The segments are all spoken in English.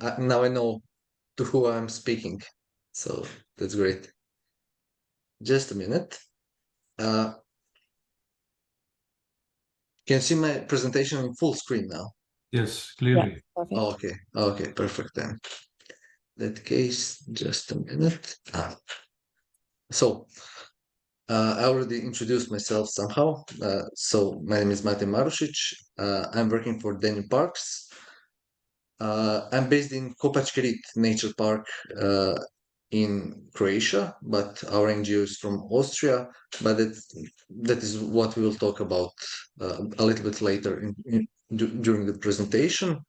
and now I know to who I'm speaking. So that's great. Just a minute. Can you see my presentation in full screen now? Yes, Yeah, clearly. perfect. Okay, okay, perfect then. That case, just a minute. So, I already introduced myself somehow. So my name is Mate Marušić. I'm working for Danubeparks. I'm based in Kopački Nature Park in Croatia, but our NGO is from Austria. But that is what we will talk about a little bit later during the presentation.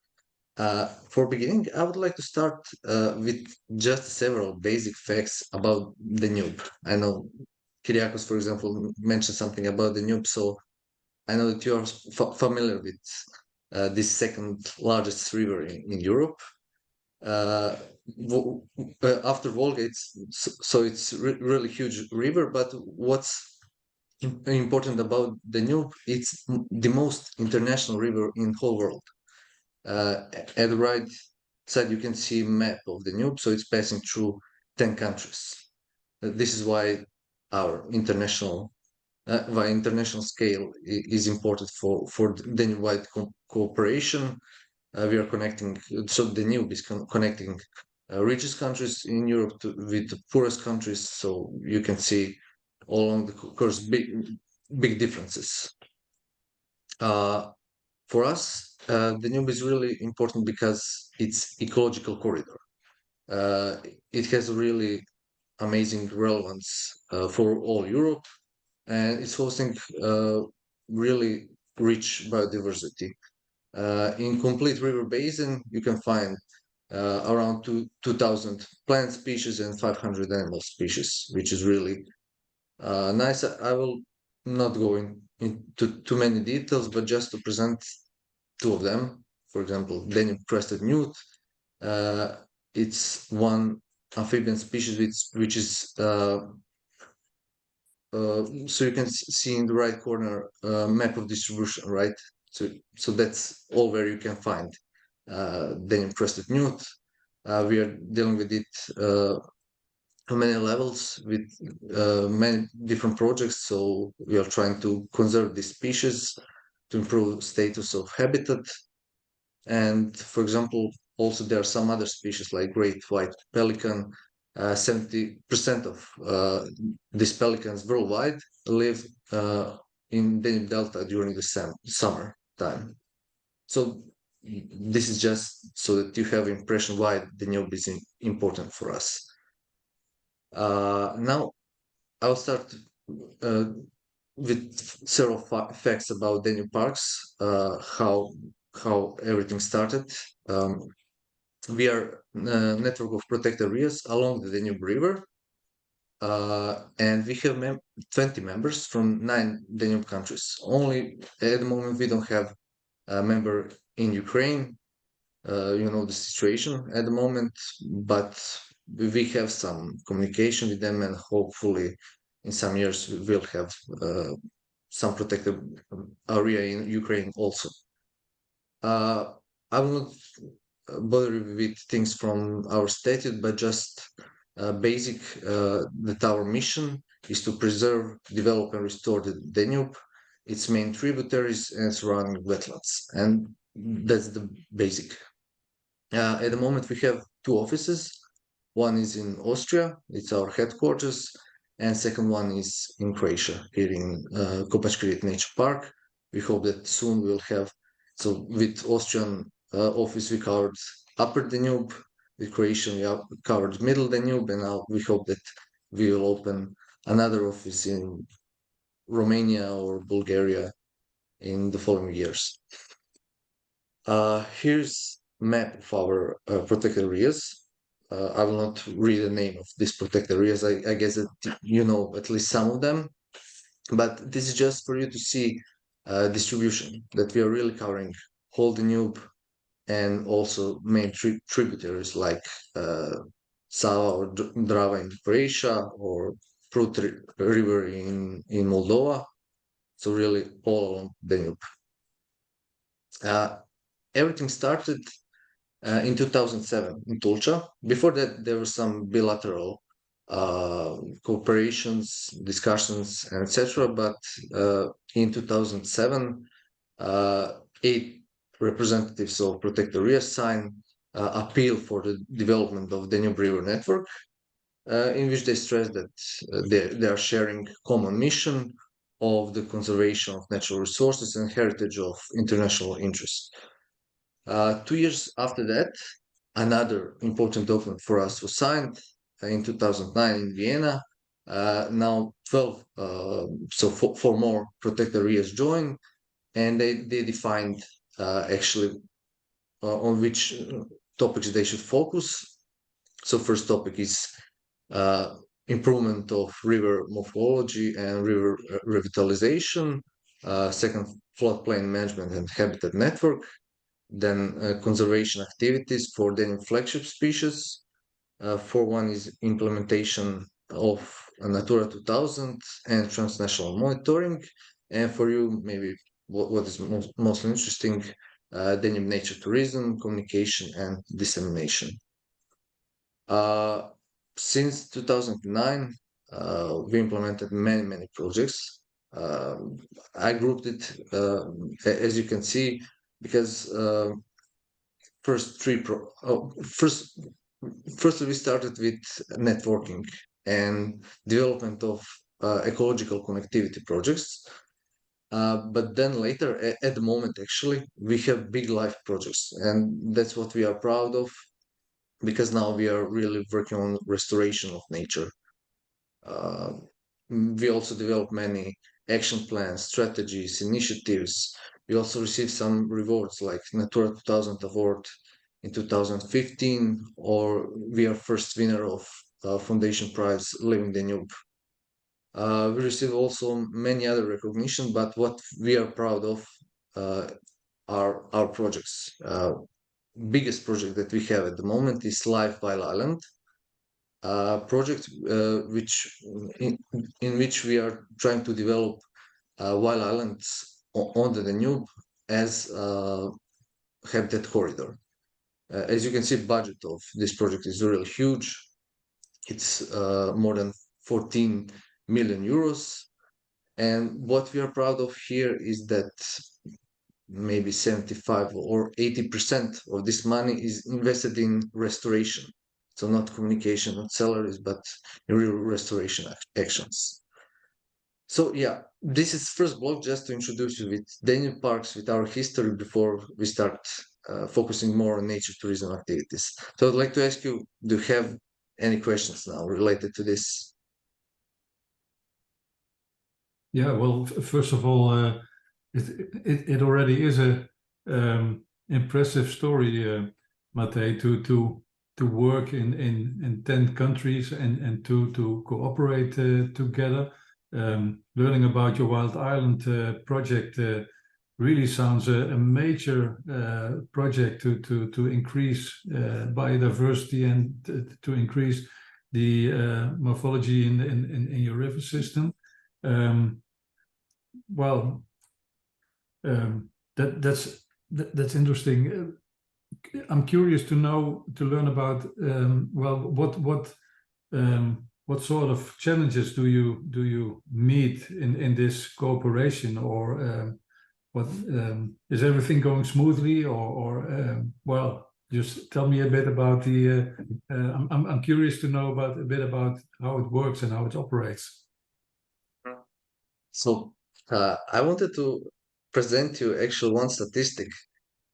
For beginning, I would like to start with just several basic facts about Danube. I know Kyriakos, for example, mentioned something about Danube, so I know that you are familiar with this second largest river in Europe. After Volga, it's really huge river. But what's important about Danube? It's the most international river in whole world. At the right side, you can see a map of the Danube, so it's passing through 10 countries. This is why our international scale is important for Danube-wide cooperation. We are connecting, so the Danube is connecting richest countries in Europe with the poorest countries. So you can see all along the course big differences. For us, the Danube is really important because it's ecological corridor. It has really amazing relevance for all Europe, and it's hosting really rich biodiversity. In complete river basin, you can find around 2,000 plant species and 500 animal species, which is really nice. I will not go into too many details, but just to present two of them. For example, Danube crested newt. It's one amphibian species which is so you can see in the right corner map of distribution, right? So that's all where you can find Danube crested newt. We are dealing with it on many levels with many different projects. So we are trying to conserve this species to improve status of habitat. And for example, also there are some other species like great white pelican. 70% of these pelicans worldwide live in Danube Delta during the summer time. So this is just so that you have impression why Danube is important for us. Now I'll start with several facts about Danubeparks, how everything started. We are a network of protected areas along the Danube River, and we have 20 members from 9 Danube countries. Only at the moment we don't have a member in Ukraine. You know the situation at the moment, but we have some communication with them, and hopefully in some years we'll have some protected area in Ukraine also. I will not bother with things from our statute, but just basic that our mission is to preserve, develop, and restore the Danube, its main tributaries, and surrounding wetlands. And that's the basic. At the moment, we have 2 offices. One is in Austria, it's our headquarters, and second one is in Croatia, here in Kopački Nature Park. We hope that soon we'll have, so with Austrian office, we covered Upper Danube, with Croatian, we covered Middle Danube, and now we hope that we will open another office in Romania or Bulgaria in the following years. Here's map of our protected areas. I will not read the name of these protected areas. I guess that you know at least some of them, but this is just for you to see distribution, that we are really covering whole Danube and also main tributaries like Sava or Drava in Croatia or Prut River in Moldova. So really all along Danube. Everything started in 2007 in Tulcha. Before that, there were some bilateral cooperations, discussions, and etc. But in 2007, 8 representatives of protected areas signed appeal for the development of the Danube River network, in which they stress that they are sharing common mission of the conservation of natural resources and heritage of international interest. 2 years after that, another important document for us was signed in 2009 in Vienna. Now 12, so four more protected areas joined, and they defined actually on which topics they should focus. So first topic is improvement of river morphology and river revitalization. Second, floodplain management and habitat network. Then conservation activities for the flagship species. For one is implementation of Natura 2000 and transnational monitoring. And for you, maybe what is most interesting, Danube nature tourism, communication, and dissemination. Since 2009, we implemented many projects. I grouped it, as you can see, because firstly, we started with networking and development of ecological connectivity projects. But then later, at the moment, actually, we have big life projects, and that's what we are proud of, because now we are really working on restoration of nature. We also developed many action plans, strategies, initiatives. We also received some rewards like Natura 2000 award in 2015, or we are first winner of Foundation Prize Living Danube. We received also many other recognition, but what we are proud of are our projects. Biggest project that we have at the moment is Life While Island project, in which we are trying to develop wild islands on the Danube as a habitat corridor. As you can see, budget of this project is really huge. It's more than 14 million euros. And what we are proud of here is that maybe 75 or 80% of this money is invested in restoration. So not communication, not salaries, but real restoration actions. So yeah, this is first block just to introduce you with Danubeparks, with our history before we start focusing more on nature tourism activities. So I'd like to ask you, do you have any questions now related to this? Yeah, well, first of all, it already is a impressive story, Mate, to work in 10 countries and to cooperate together. Learning about your Wild Island project really sounds a major project to increase biodiversity and to increase the morphology in your river system. Well, that's interesting. I'm curious to learn about what sort of challenges do you meet in this cooperation, or what is everything going smoothly, or well, just tell me a bit about the. I'm curious to know a bit about how it works and how it operates. So I wanted to present you actually one statistic.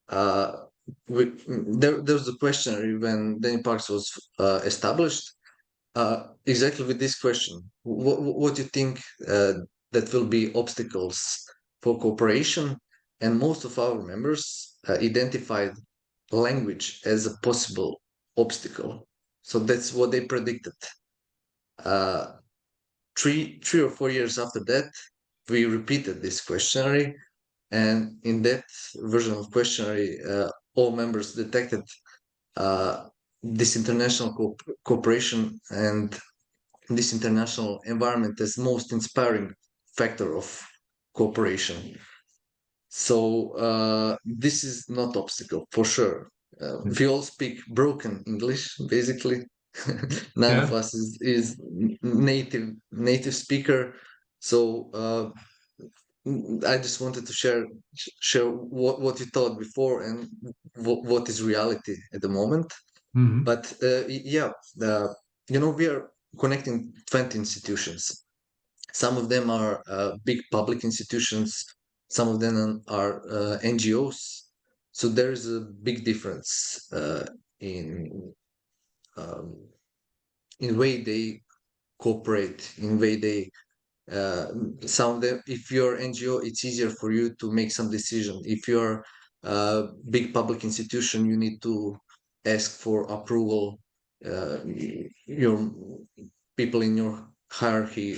There was a questionnaire when Danubeparks was established, exactly with this question. What do you think that will be obstacles for cooperation? And most of our members identified language as a possible obstacle. So that's what they predicted. 3 or 4 years after that, we repeated this questionnaire, and in that version of questionnaire, all members detected this international cooperation and this international environment as most inspiring factor of cooperation. So this is not obstacle for sure. we all speak broken English, basically. None of Yeah. us is native speaker. So I just wanted to share what you thought before and what is reality at the moment. Mhm. But yeah, we are connecting 20 institutions. Some of them are big public institutions. Some of them are NGOs. So there is a big difference in um, in way they cooperate, in way they uh, some of them. If you're NGO, it's easier for you to make some decision. If you're a big public institution, you need to ask for approval. Your people in your hierarchy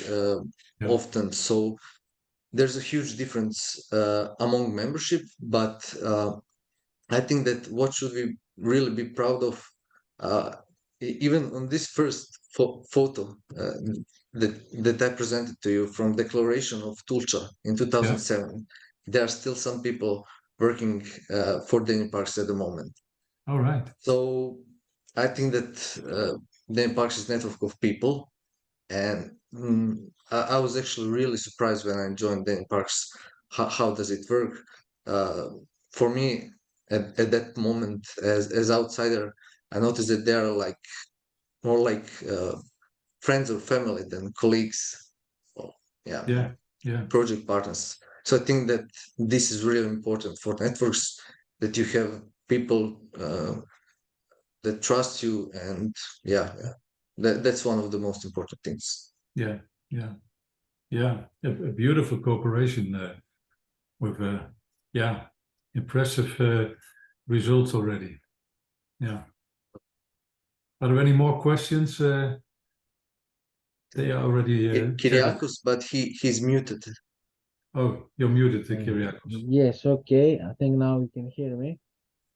Yeah. often. So there's a huge difference among membership, but I think that what should we really be proud of, uh, even on this first photo that I presented to you from Declaration of Tulcha in Yeah. 2007, there are still some people working for Danubeparks at the moment. All right. So I think that Danubeparks is a network of people, and I was actually really surprised when I joined Danubeparks. How does it work? Uh, for me, at that moment, as outsider, I noticed that they are like more like friends or family than colleagues. Or, yeah, Yeah. Yeah. project partners. So I think that this is really important for networks, that you have people that trust you, and yeah, that's one of the most important things. Yeah. Yeah. Yeah. A beautiful cooperation with yeah, impressive results already. Yeah. Are there any more questions? They are already chatted. Kyriakos, but he's muted. Oh, you're muted, Uh, Kyriakos. yes, okay. I think now you can hear me.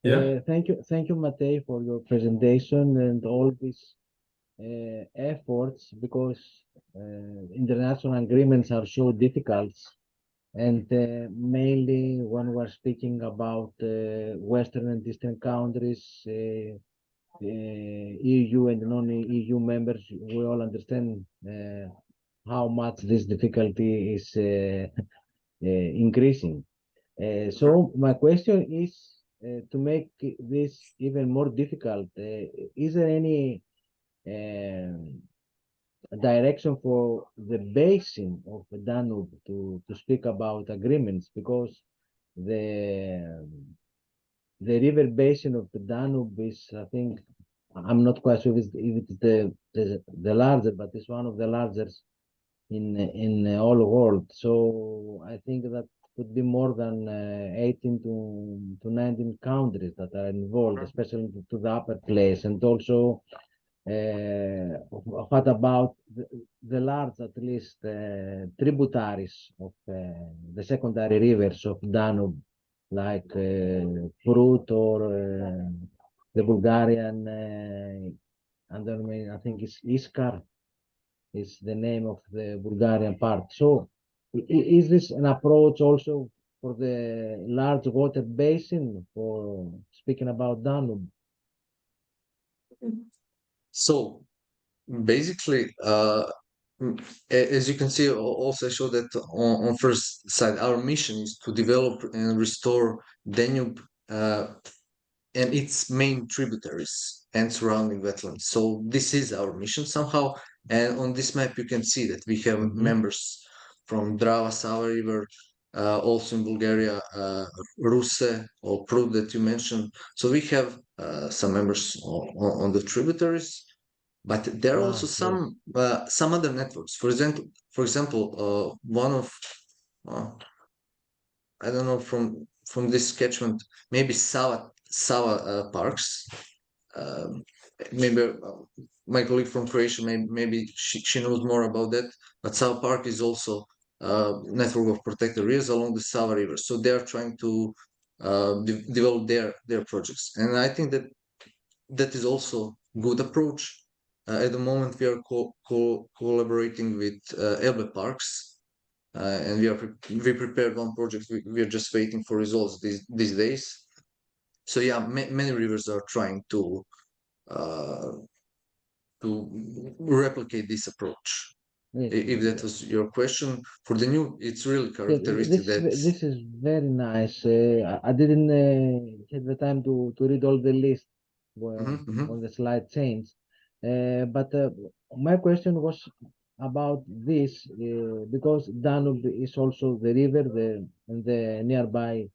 Yeah. Thank you, Matej, for your presentation and all these efforts because international agreements are so difficult. And mainly when we're speaking about Western and Eastern countries, EU and non-EU members, we all understand how much this difficulty is increasing. So my question is to make this even more difficult. Is there any direction for the basin of the Danube to speak about agreements? Because the the river basin of the Danube is, I think, I'm not quite sure if it's the largest, but it's one of the largest in all world. So I think that could be more than 18 to 19 countries that are involved, especially to the upper place. And also, what about the large, at least, tributaries of the secondary rivers of Danube, like Prut or the Bulgarian, I think it's Iskar is the name of the Bulgarian part. So is this an approach also for the large water basin for speaking about Danube? So basically, as you can see, also I show that on first side, our mission is to develop and restore Danube and its main tributaries and surrounding wetlands. So this is our mission somehow. And on this map, you can see that we have members from Drava, Sava River, also in Bulgaria, Ruse or Prut that you mentioned. So we have some members on the tributaries, but there are also Yes. some other networks. For example, one of I don't know from this catchment, maybe Sava parks. Um, maybe my colleague from Croatia, maybe she knows more about that. But Sava Park is also a network of protected areas along the Sava River. So they are trying to develop their projects, and I think that that is also good approach. At the moment, we are collaborating with Elbe Parks, and we prepared one project. We are just waiting for results these days. So yeah, many rivers are trying uh, to replicate this approach. Yes, If that was your question, for the new, it's really yeah, characteristic that. this is very nice. I didn't have the time to read all the list Mhm, mhm, on the slide change. But my question was about this because Danube is also the river and the nearby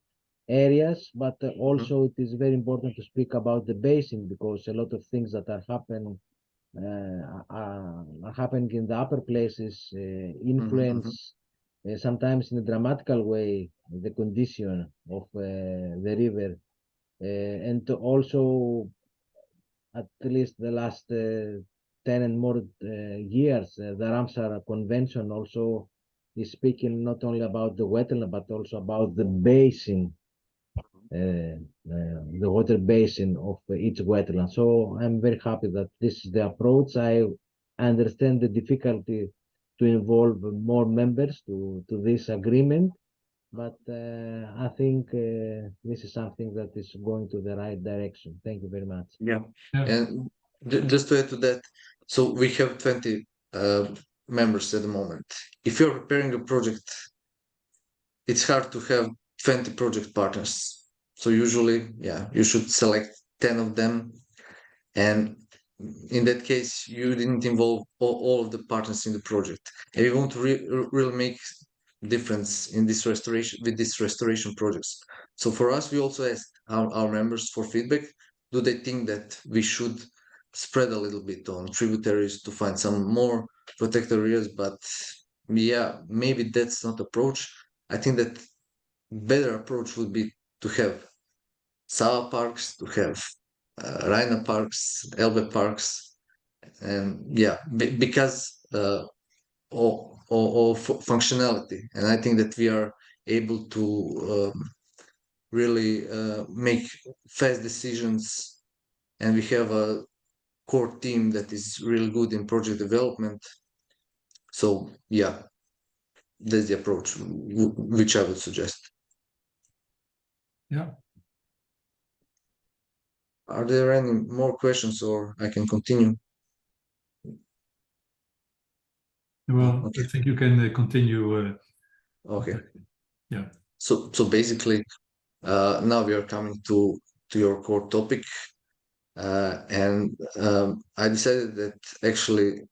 areas, but mhm, also it is very important to speak about the basin because a lot of things that are happening in the upper places mhm, mhm. influence sometimes in a dramatical way the condition of the river and also at least the last 10 and more years the Ramsar Convention also is speaking not only about the wetland but also about the basin the water basin of each wetland. So I'm very happy that this is the approach. I understand the difficulty to involve more members to this agreement, but I think this is something that is going to the right direction. Thank you very much. Yeah. Yeah. And just to add to that, so we have 20 members at the moment. If you're preparing a project, it's hard to have 20 project partners. So usually, yeah, you should select 10 of them. And in that case, you didn't involve all of the partners in the project. And we want to really make difference in this restoration with these restoration projects. So for us, we also asked our members for feedback. Do they think that we should spread a little bit on tributaries to find some more protected areas? But yeah, maybe that's not approach. I think that better approach would be to have Sava parks, to have Rhino parks, Elbe parks, and yeah, because of functionality. And I think that we are able to really make fast decisions, and we have a core team that is really good in project development. So yeah, that's the approach which I would suggest. Yeah. Are there any more questions, or I can continue? Well, Okay. I think you can continue. Okay. Yeah. So basically, now we are coming to your core topic, and I decided that actually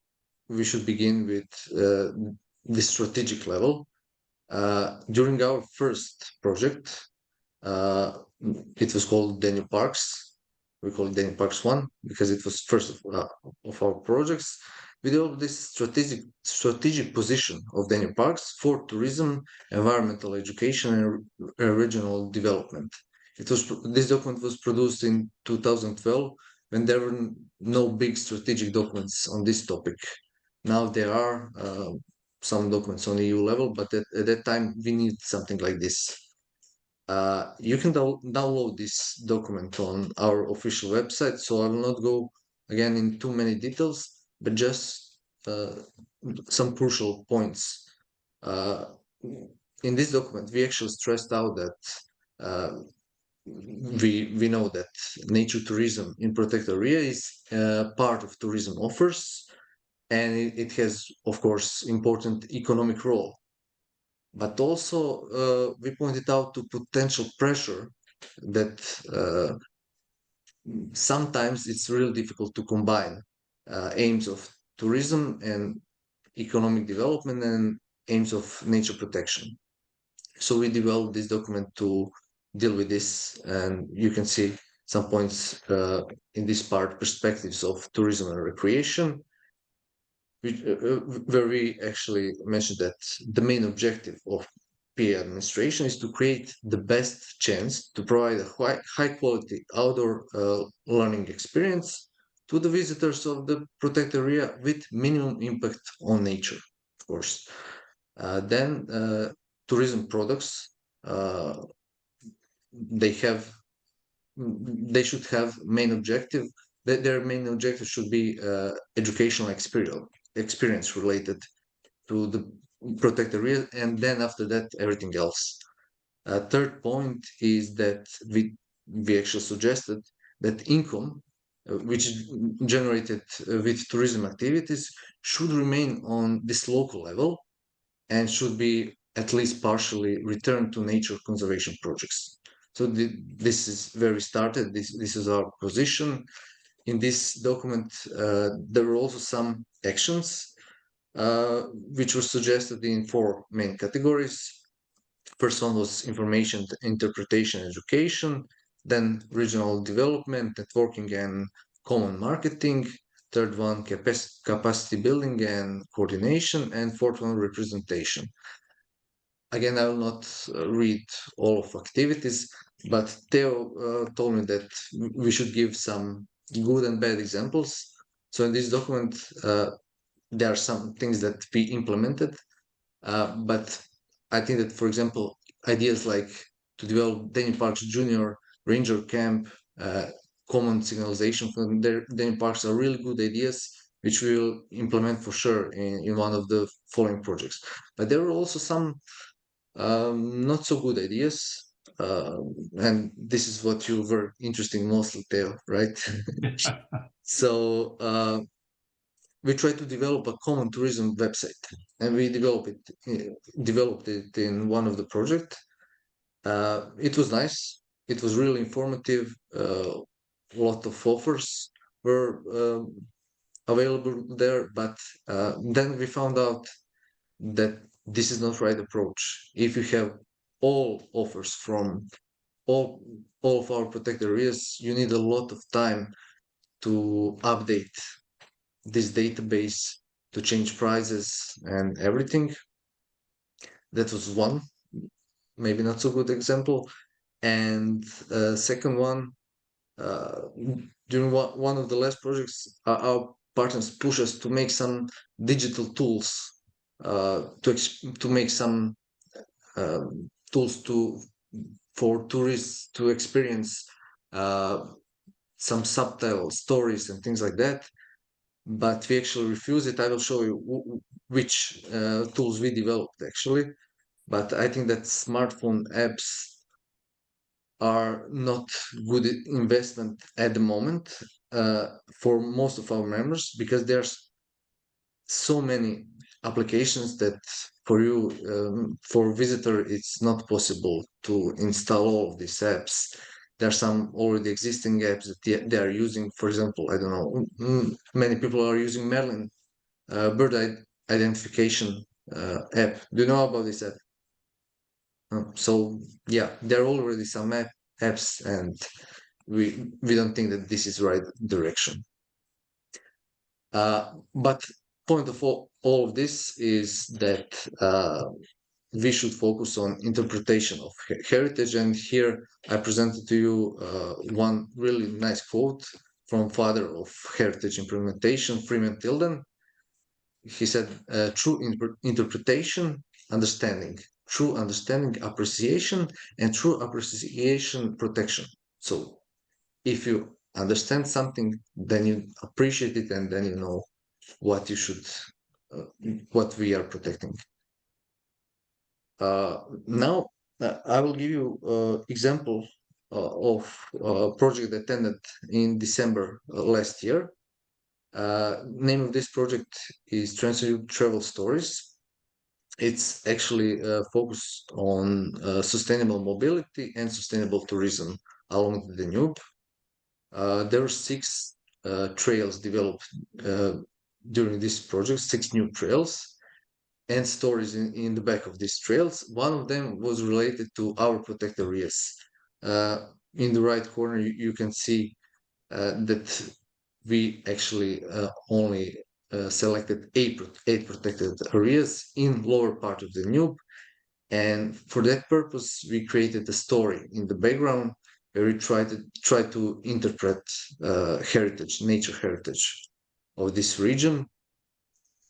we should begin with the strategic level. During our first project, uh, it was called Danubeparks. We call it Danubeparks 1 because it was first of our projects. We developed this strategic position of Danubeparks for tourism, environmental education, and regional development. This document was produced in 2012 when there were no big strategic documents on this topic. Now there are some documents on EU level, but at that time we need something like this. You can download this document on our official website, so I will not go again in too many details, but just some crucial points. In this document, we actually stressed out that we know that nature tourism in protected area is part of tourism offers, and it has, of course, important economic role. But also, we pointed out to potential pressure that sometimes it's really difficult to combine aims of tourism and economic development and aims of nature protection. So we developed this document to deal with this, and you can see some points in this part: perspectives of tourism and recreation, where we actually mentioned that the main objective of PA administration is to create the best chance to provide a high quality outdoor learning experience to the visitors of the protected area with minimum impact on nature, of course. Then tourism products, they have they should have main objective. Their main objective should be educational experience related to the protected area, and then after that everything else. Third point is that we we actually suggested that income, which is generated with tourism activities, should remain on this local level and should be at least partially returned to nature conservation projects. So this is where we started. This is our position. In this document, there were also some actions which were suggested in 4 main categories. First one was information, interpretation, education, then regional development, networking, and common marketing. Third one, capacity building and coordination, and fourth one, representation. Again, I will not read all of activities, but Theo told me that we should give some good and bad examples. So in this document, there are some things that we implemented, but I think that, for example, ideas like to develop Danubeparks Junior Ranger Camp, common signalization for Danubeparks are really good ideas, which we will implement for sure in one of the following projects. But there are also some not so good ideas. And this is what you were interested mostly, Theo, right? So we tried to develop a common tourism website, and we developed it in one of the project. It was nice. It was really informative. A lot of offers were available there, but then we found out that this is not right approach. If you have all offers from all of our protected areas, you need a lot of time to update this database, to change prices and everything. That was one, maybe not so good example. And second one, during one of the last projects, our partners push us to make some digital tools, to make some tools for tourists to experience some subtle stories and things like that. But we actually refuse it. I will show you which tools we developed actually. But I think that smartphone apps are not good investment at the moment for most of our members, because there's so many applications that for you, for visitor, it's not possible to install all of these apps. There are some already existing apps that they are using. For example, I don't know, many people are using Merlin, bird identification app. Do you know about this app? So yeah, there are already some apps, and we don't think that this is right direction. But point of all of this is that we should focus on interpretation of heritage. And here I presented to you one really nice quote from father of heritage implementation, Freeman Tilden. He said, true interpretation, understanding, true understanding, appreciation, and true appreciation, protection. So if you understand something, then you appreciate it, and then you know what you should, what we are protecting. Now, I will give you example of a project that ended in December last year. Name of this project is Trans-Danube Travel Stories. It's actually focused on sustainable mobility and sustainable tourism along the Danube. There are 6 trails developed during this project, 6 new trails, and stories in the back of these trails. One of them was related to our protected areas. In the right corner, you can see that we actually only selected 8 protected areas in lower part of the Danube. And for that purpose, we created a story in the background where we try to interpret heritage, nature heritage of this region.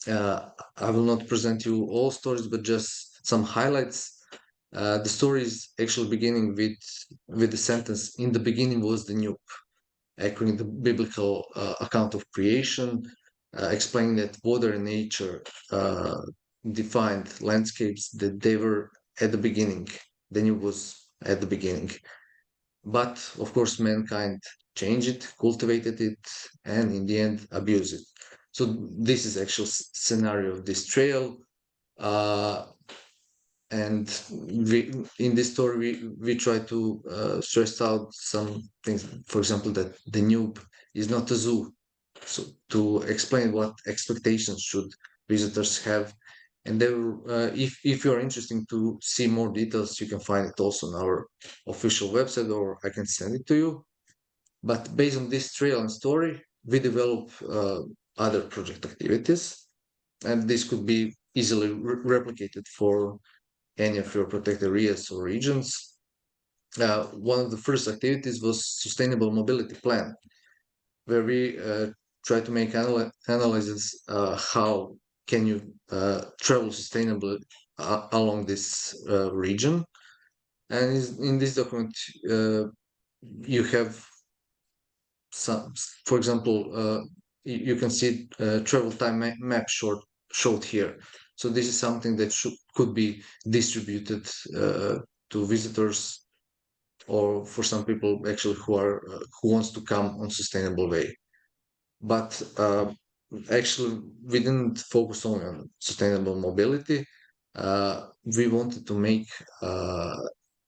I will not present you all stories, but just some highlights. The story is actually beginning with the sentence, "In the beginning was the Danube," echoing the biblical account of creation, explaining that water and nature defined landscapes, that they were at the beginning. Danube was at the beginning. but of course mankind changed it, cultivated it, and in the end abused it. So this is actual scenario of this trail. And in this story we try to stress out some things, for example, that the Danube is not a zoo, so to explain what expectations should visitors have. And there, if you're interested to see more details, you can find it also on our official website, or I can send it to you. But based on this trail and story, we develop other project activities, and this could be easily replicated for any of your protected areas or regions. One of the first activities was sustainable mobility plan, where we try to make analysis how can you travel sustainably along this region. And in this document, you have some, for example, you can see travel time map showed here. So this is something that could be distributed to visitors, or for some people actually who wants to come on sustainable way. But actually, we didn't focus only on sustainable mobility. We wanted to make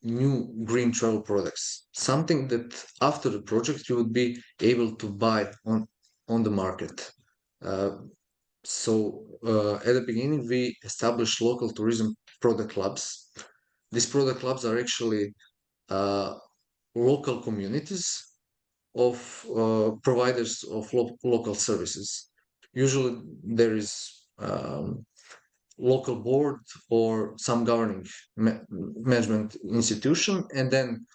new green travel products, something that after the project you would be able to buy on the market. At the beginning, we established local tourism product clubs. These product clubs are actually local communities of providers of local services. Usually, there is local board or some governing management institution, and then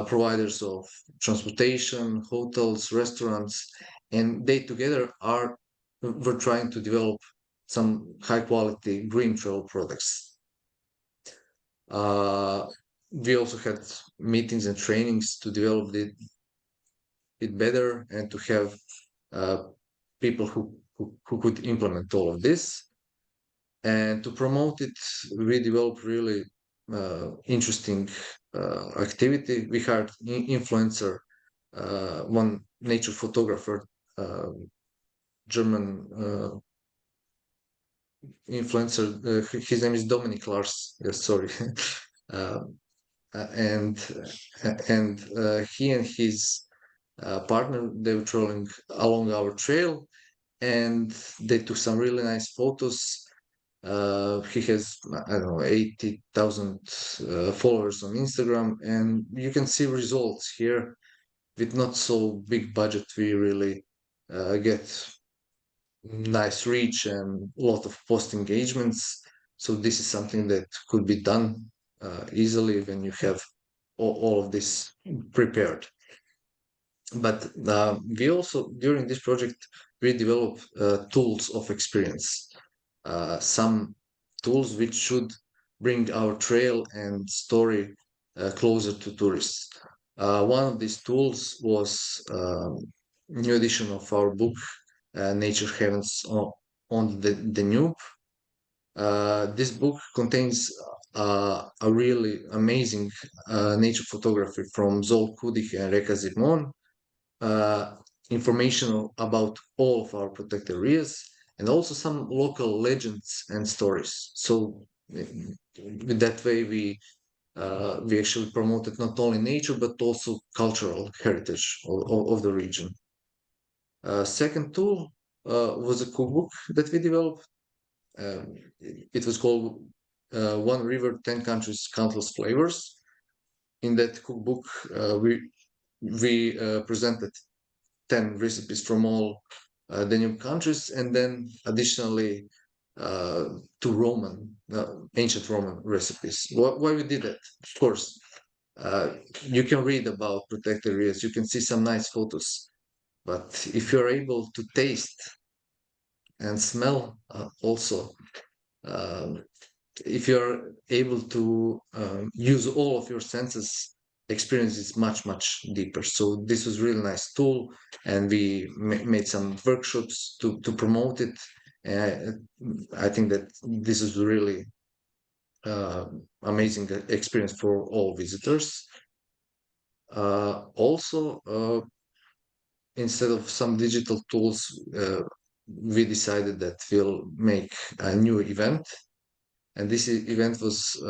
providers of transportation, hotels, restaurants, and they together we're trying to develop some high quality green travel products. We also had meetings and trainings to develop it better and to have people who could implement all of this. And to promote it, we developed really interesting activity. We hired influencer, one nature photographer, German influencer. His name is Dominic Lars. Yes, sorry. And he and his partner, they were traveling along our trail, and they took some really nice photos. He has, I don't know, 80,000 followers on Instagram, and you can see results here. With not so big budget, we really get nice reach and a lot of post engagements. So this is something that could be done easily when you have all of this prepared. But we also, during this project, we developed tools of experience. Some tools which should bring our trail and story closer to tourists. One of these tools was new edition of our book, Nature Heavens on the Danube. This book contains a really amazing nature photography from Zol Kudik and Reka Zimon, information about all of our protected areas, and also some local legends and stories. So with that way, we actually promoted not only nature but also cultural heritage of the region. Second tool was a cookbook that we developed. It was called One River, 10 Countries, Countless Flavors. In that cookbook, we presented 10 recipes from all the new countries, and then additionally two ancient Roman recipes. Why we did that? Of course, you can read about protected areas, you can see some nice photos, but if you're able to taste and smell also, if you're able to use all of your senses, experience is much deeper. So this was really nice tool, and we made some workshops to promote it. I think that this is really amazing experience for all visitors. Also, instead of some digital tools, we decided that we'll make a new event. And this event was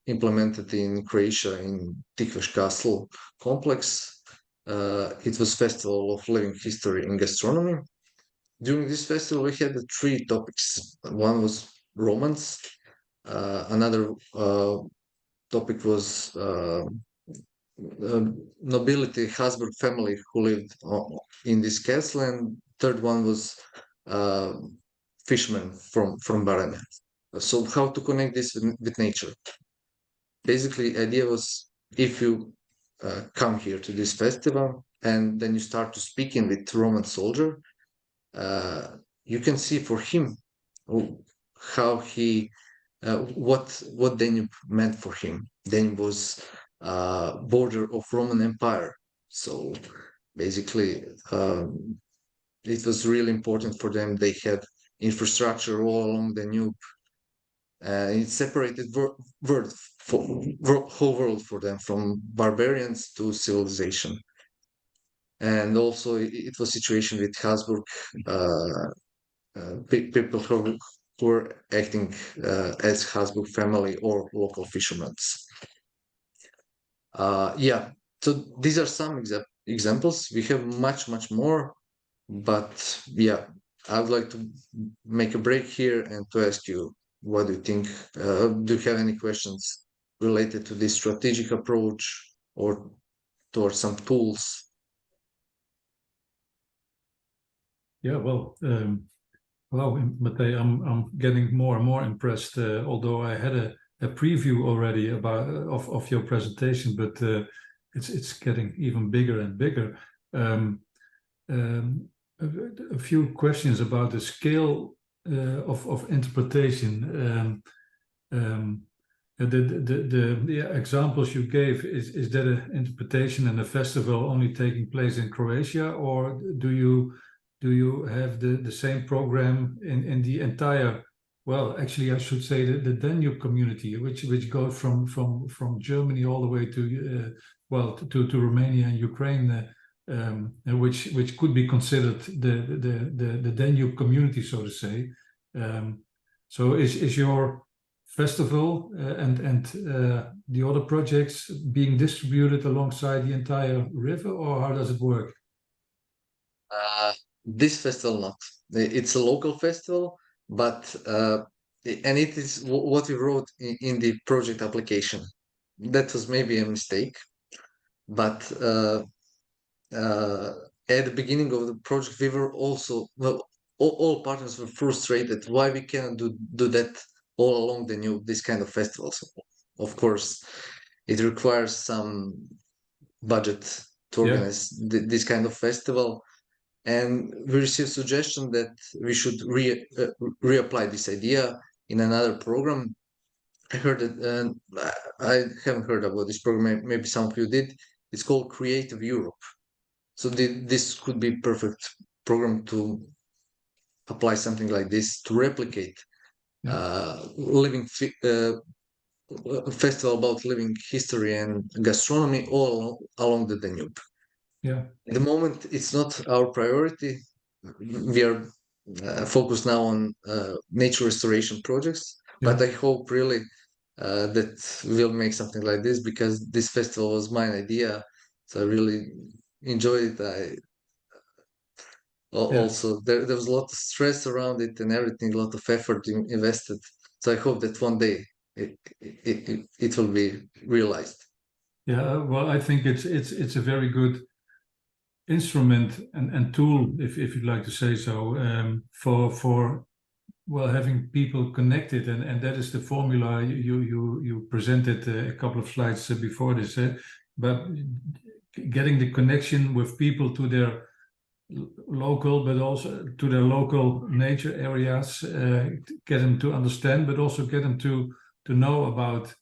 implemented in Croatia in Tikveš Castle complex. It was Festival of Living History in Gastronomy. During this festival, we had 3 topics. One was romance. Another topic was nobility, Habsburg family who lived in this castle, and third one was fishermen from Baranya. So how to connect this with nature? Basically, idea was if you come here to this festival and then you start to speaking with Roman soldier, you can see for him how he what Danube meant for him. Danube was border of Roman Empire, so basically it was really important for them. They had infrastructure all along the Danube. It separated whole world for them, from barbarians to civilization. And also it was situation with Habsburg people who were acting as Habsburg family or local fishermen. Yeah, so these are some examples. We have much more, but yeah, I would like to make a break here and to ask you, what do you think? Do you have any questions related to this strategic approach or towards some tools? Yeah, well, Matej, I'm getting more and more impressed. Although I had a preview already about of your presentation, but it's getting even bigger and bigger. A few questions about the scale of interpretation. The examples you gave, is that an interpretation and a festival only taking place in Croatia, or do you have the same program in the entire, well, actually I should say the Danube community, which goes from Germany all the way to to Romania and Ukraine, which could be considered the Danube community, so to say. So is your festival and the other projects being distributed alongside the entire river, or how does it work? This festival not. It's a local festival, but and it is what we wrote in the project application. That was maybe a mistake, but at the beginning of the project, we were also, well, all partners were frustrated why we cannot do that all along the Danube, this kind of festivals. Of course, it requires some budget to organize this kind of festival. And we received suggestion that we should reapply this idea in another program. I heard it, and I haven't heard about this program. Maybe some of you did. It's called Creative Europe. So this could be perfect program to apply something like this, to replicate living festival about living history and gastronomy all along the Danube. Yeah. At the moment, it's not our priority. We are focused now on nature restoration projects, but I hope really that we'll make something like this, because this festival was my idea. So I really enjoyed it. Also, there was a lot of stress around it and everything, a lot of effort invested. So I hope that one day it will be realized. Yeah, well, I think it's a very good instrument and tool, if you'd like to say so, for well, having people connected, and that is the formula you presented a couple of slides before this, but getting the connection with people to their local, but also to their local nature areas, get them to understand, but also get them to know about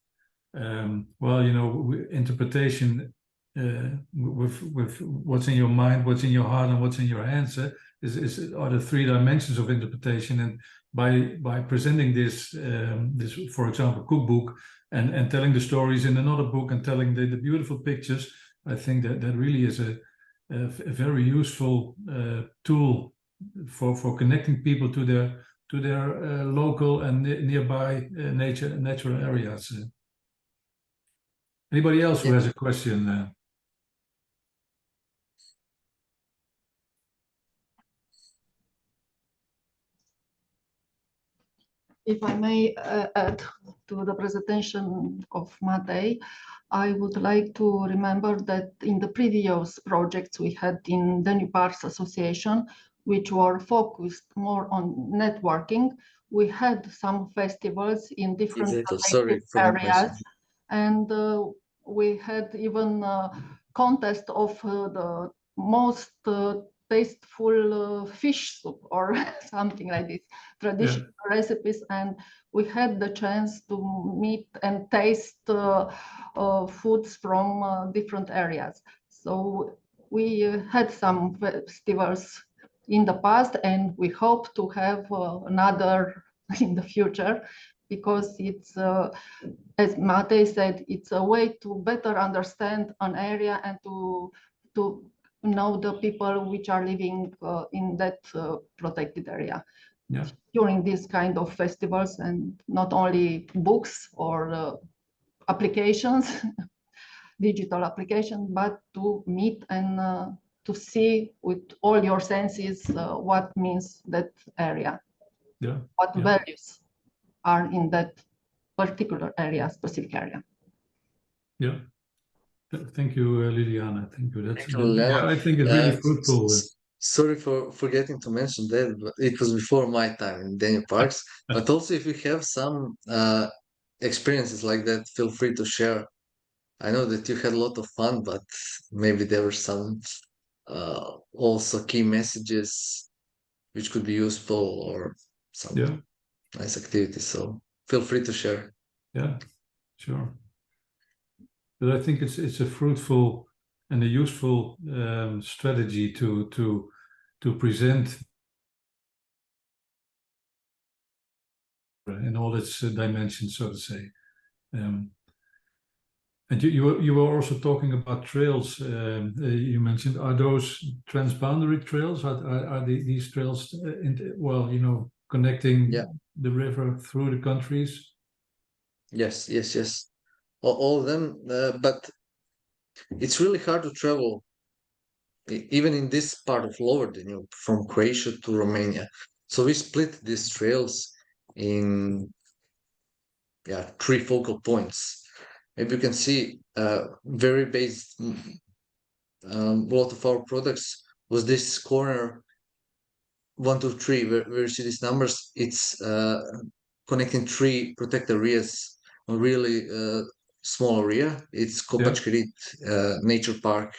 well, you know, interpretation with what's in your mind, what's in your heart, and what's in your hands are the 3 dimensions of interpretation. And by presenting this for example, cookbook, and telling the stories in another book, and telling the beautiful pictures, I think that really is a very useful tool for connecting people to their local and nearby natural areas. Anybody else who has a question? If I may add to the presentation of Matej, I would like to remember that in the previous projects we had in Danubeparks Association, which were focused more on networking, we had some festivals in different areas, and we had even a contest of the most tasteful fish soup or something like this, traditional recipes, and we had the chance to meet and taste foods from different areas. So we had some festivals in the past, and we hope to have another in the future, because it's, as Matej said, it's a way to better understand an area and to know the people which are living in that protected area. Yeah. During these kind of festivals, and not only books or applications, digital application, but to meet and to see with all your senses what means that area, what values are in that particular area, specific area. Yeah. Thank you, Liliana. Thank you. That's, I think it's really fruitful. Sorry for forgetting to mention that, but it was before my time in Danubeparks. But also, if you have some experiences like that, feel free to share. I know that you had a lot of fun, but maybe there were some also key messages which could be useful, or some nice activities. So feel free to share. Yeah, sure. But I think it's a fruitful and a useful strategy to present in all its dimensions, so to say. And you were also talking about trails. You mentioned, are those transboundary trails? Are these trails, connecting the river through the countries? Yes. All of them, but it's really hard to travel, even in this part of Lower Danube, from Croatia to Romania. So we split these trails in three focal points. If you can see, very based, a lot of our products was this corner 1, 2, 3, where you see these numbers. It's connecting three protected areas, a really small area. It's Kopački Rit Nature Park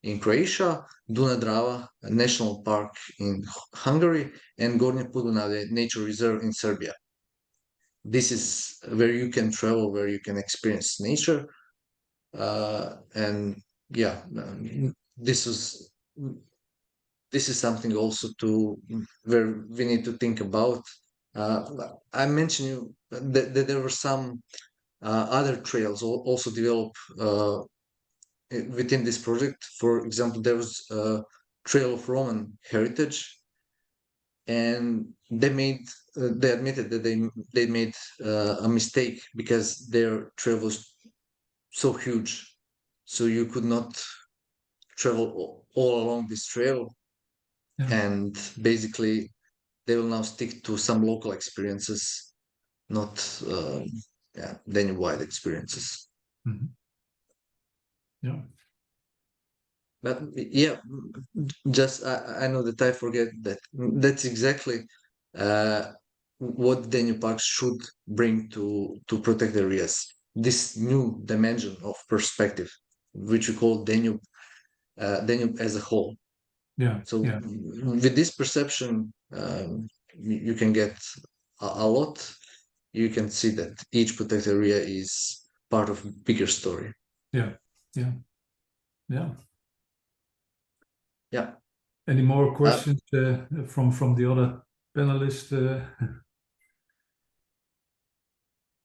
in Croatia, Duna-Drava National Park in Hungary, and Gornje Podunavlje Nature Reserve in Serbia. This is where you can travel, where you can experience nature, and this is something also where we need to think about. I mentioned you that there were some other trails also developed within this project. For example, there was a Trail of Roman Heritage, and they admitted that they made a mistake, because their trail was so huge, so you could not travel all along this trail. And basically they will now stick to some local experiences, not Danube-wide experiences. But just I know that I forget that that's exactly what Danubeparks should bring to protect areas, this new dimension of perspective, which we call Danube as a whole. So with this perception, you can get a lot. You can see that each protected area is part of a bigger story. Yeah. Any more questions from the other panelists?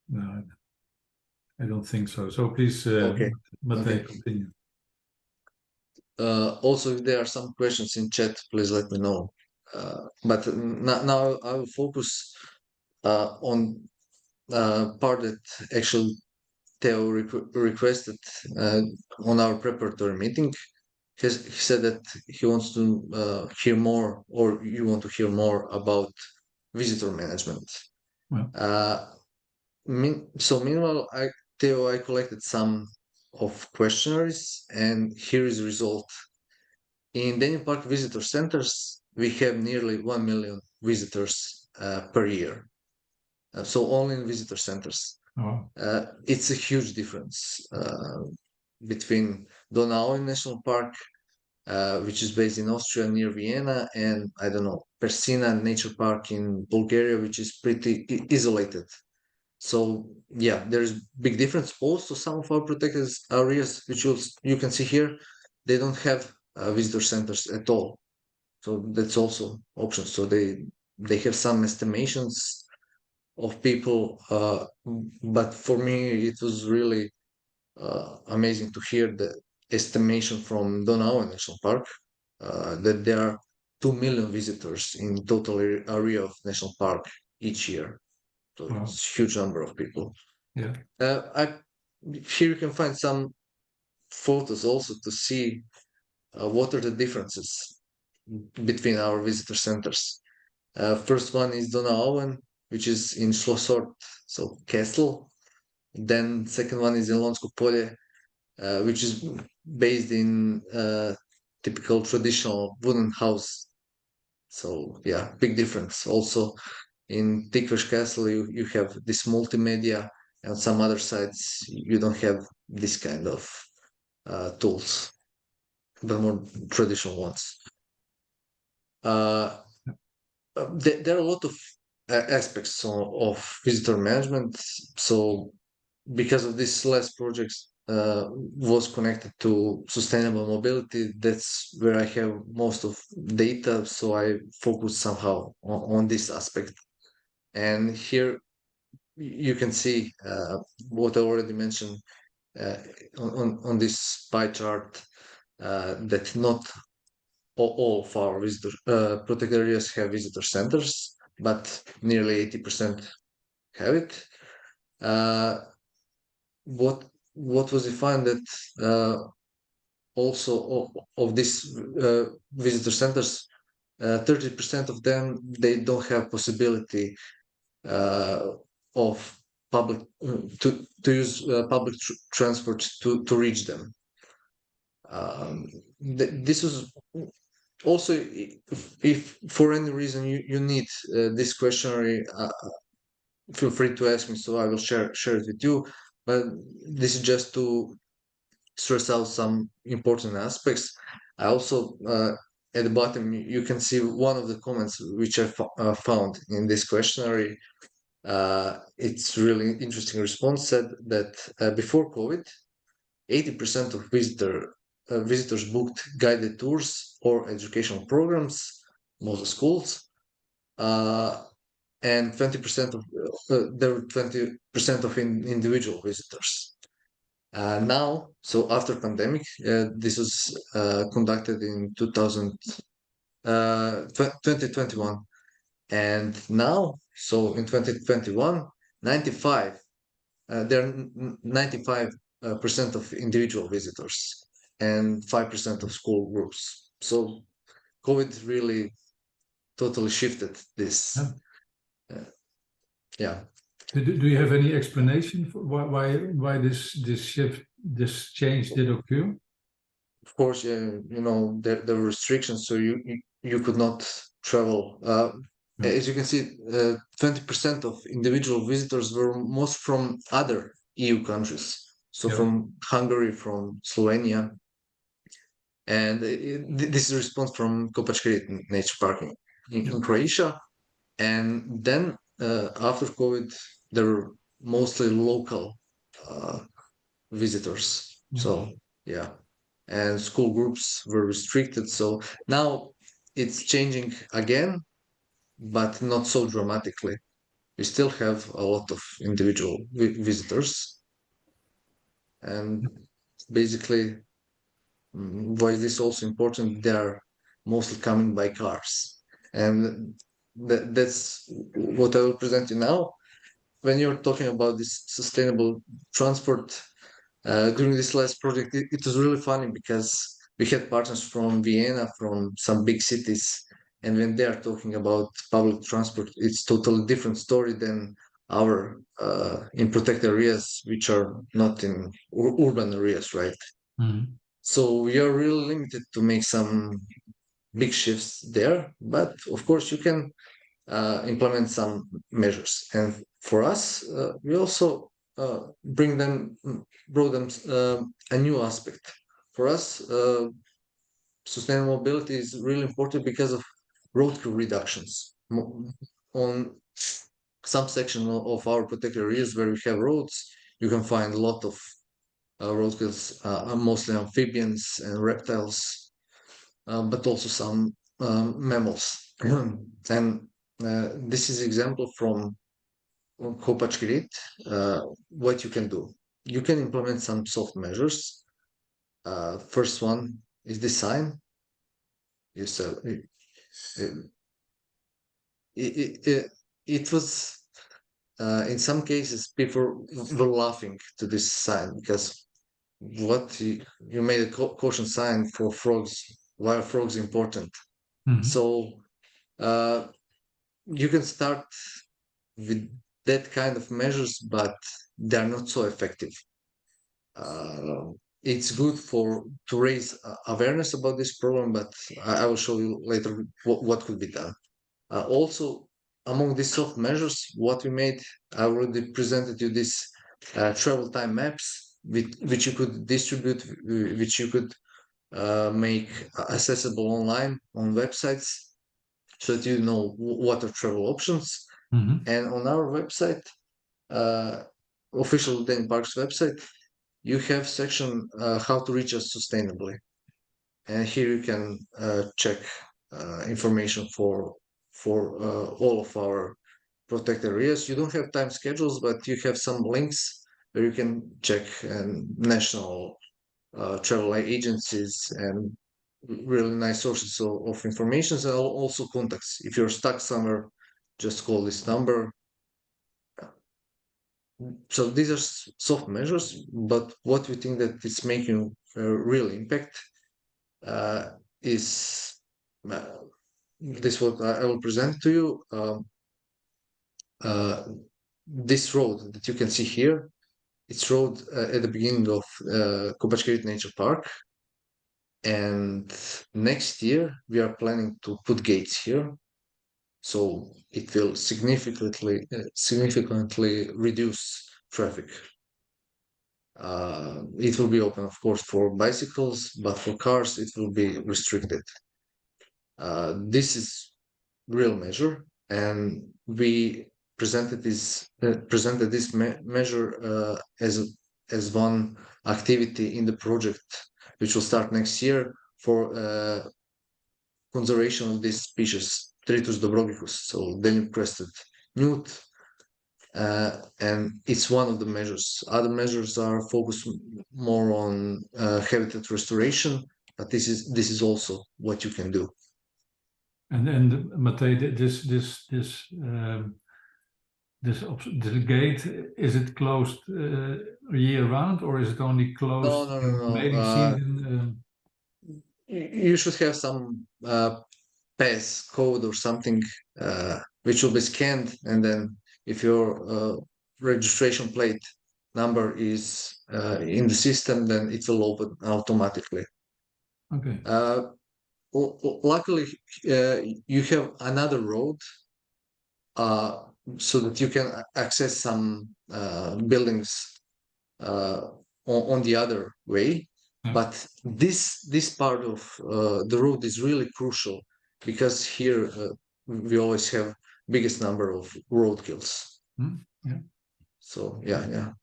No, I don't think so. So please, Matej, continue. Also, if there are some questions in chat, please let me know. But now I will focus on part that actually Theo requested on our preparatory meeting. He said that he wants to hear more, or you want to hear more about visitor management. Well. So meanwhile, Theo, I collected some of questionnaires, and here is the result. In Danubepark visitor centers, we have nearly 1 million visitors per year. So only in visitor centers. Oh. It's a huge difference between Donau National Park, which is based in Austria near Vienna, and I don't know, Persina Nature Park in Bulgaria, which is pretty isolated. So yeah, there is big difference. Also, some of our protected areas, which you can see here, they don't have visitor centers at all. So that's also option. So they have some estimations of people, but for me it was really amazing to hear the estimation from Donau National Park that there are 2 million visitors in total area of national park each year. So Wow. it's a huge number of people. Yeah. Here you can find some photos also to see what are the differences between our visitor centers. First one is Donauauen, which is in Schlossort, so castle. Then second one is in Lonsko Polje, which is based in typical traditional wooden house. So yeah, big difference. Also in Tikveš Castle, you have this multimedia, and some other sites you don't have this kind of tools, but more traditional ones. There are a lot of aspects of visitor management. So because of this last project was connected to sustainable mobility, that's where I have most of data. So I focus somehow on this aspect. And here you can see what I already mentioned on this pie chart, that not all of our visitor protected areas have visitor centers, but nearly 80% have it. What was defined that also of these visitor centers, 30% of them, they don't have possibility of public to use public transport to reach them. This was also, if for any reason you need this questionnaire, feel free to ask me, so I will share it with you. But this is just to stress out some important aspects. I also at the bottom you can see one of the comments which I found in this questionnaire. It's really interesting response, said that before COVID, 80% of visitors booked guided tours or educational programs, most schools, and 20% of there were 20% of individual visitors. Now, so after pandemic, this was conducted in 2021, and now, so in 2021, 95 there are 95% of individual visitors and 5% of school groups. So COVID really totally shifted this. Yeah. Do you have any explanation for why this shift, this change did occur? Of course, you know, there were restrictions, so you could not travel. As you can see, 20% of individual visitors were most from other EU countries. So from Hungary, from Slovenia. And this is a response from Kopački Nature Park in Croatia. And then after COVID, there were mostly local visitors. So yeah, and school groups were restricted. So now it's changing again, but not so dramatically. We still have a lot of individual visitors, and basically why is this also important? They are mostly coming by cars, and that's what I will present you now. When you're talking about this sustainable transport, during this last project, it was really funny because we had partners from Vienna, from some big cities, and when they are talking about public transport, it's totally different story than our in protected areas, which are not in urban areas, right? Mhm. So we are really limited to make some big shifts there, but of course you can implement some measures. And for us, we also brought them a new aspect. For us, sustainable mobility is really important because of road crew reductions. On some section of our protected areas where we have roads, you can find a lot of road kills, mostly amphibians and reptiles, but also some mammals. And this is example from Kopachkirit. What you can do, you can implement some soft measures. First one is the sign. You said it was in some cases people were laughing to this sign because what you made a caution sign for frogs. Why are frogs important? Mhm. So you can start with that kind of measures, but they are not so effective. It's good for to raise awareness about this problem, but I will show you later what could be done. Also, among these soft measures, what we made, I already presented you this travel time maps, which you could distribute, which you could make accessible online on websites, so that you know what are travel options. Mhm. And on our website, uh, official Danubeparks website, you have section how to reach us sustainably, and here you can check information for all of our protected areas. You don't have time schedules, but you have some links where you can check national travel agencies and really nice sources of information, and also contacts. If you're stuck somewhere, just call this number. So these are soft measures, but what we think that it's making a real impact is uh, this what I will present to you. Uh, this road that you can see here, it's road at the beginning of Kopachkirit Nature Park, and next year we are planning to put gates here, so it will significantly reduce traffic. It will be open, of course, for bicycles, but for cars it will be restricted. This is real measure, and we presented this measure as one activity in the project, which will start next year for conservation of this species, Tritus dobrogicus, so Danube crested newt, and it's one of the measures. Other measures are focused more on habitat restoration, but this is also what you can do. And Matej, this gate, is it closed year round, or is it only closed No. in mating season? You should have some pass code or something which will be scanned, and then if your registration plate number is in the system, then it will open automatically. Okay. Luckily, you have another road uh, so that you can access some buildings on the other way. Yeah. But this part of the road is really crucial because here we always have biggest number of road kills. Yeah. So yeah,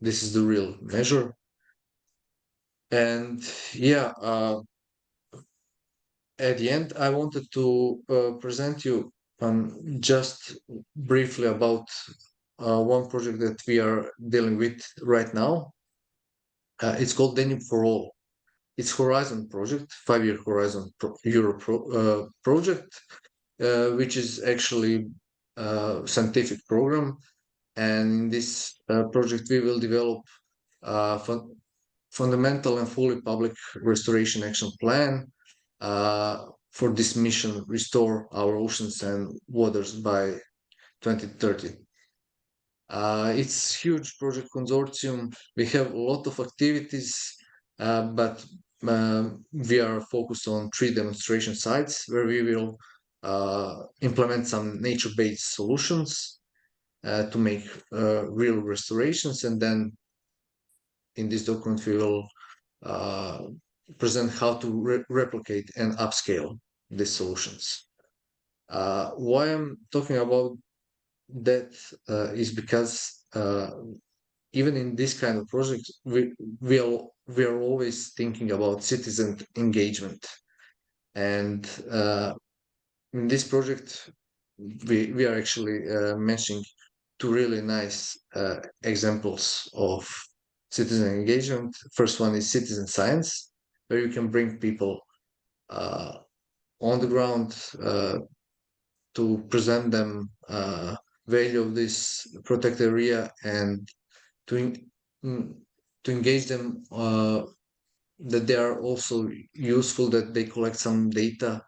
this is the real measure. And yeah, at the end, I wanted to present you just briefly about one project that we are dealing with right now. It's called Danube for All. it's Horizon project, 5-year Horizon project, which is actually a scientific program. And in this project, we will develop fundamental and fully public restoration action plan for this mission, restore our oceans and waters by 2030. It's huge project consortium. We have a lot of activities, but we are focused on 3 demonstration sites where we will implement some nature-based solutions to make real restorations. And then in this document, we will present how to replicate and upscale these solutions. Why I'm talking about that is because even in this kind of project, we are always thinking about citizen engagement. And in this project, we are actually mentioning 2 really nice examples of citizen engagement. First one is citizen science, where you can bring people on the ground to present them value of this protected area and to engage them that they are also useful, that they collect some data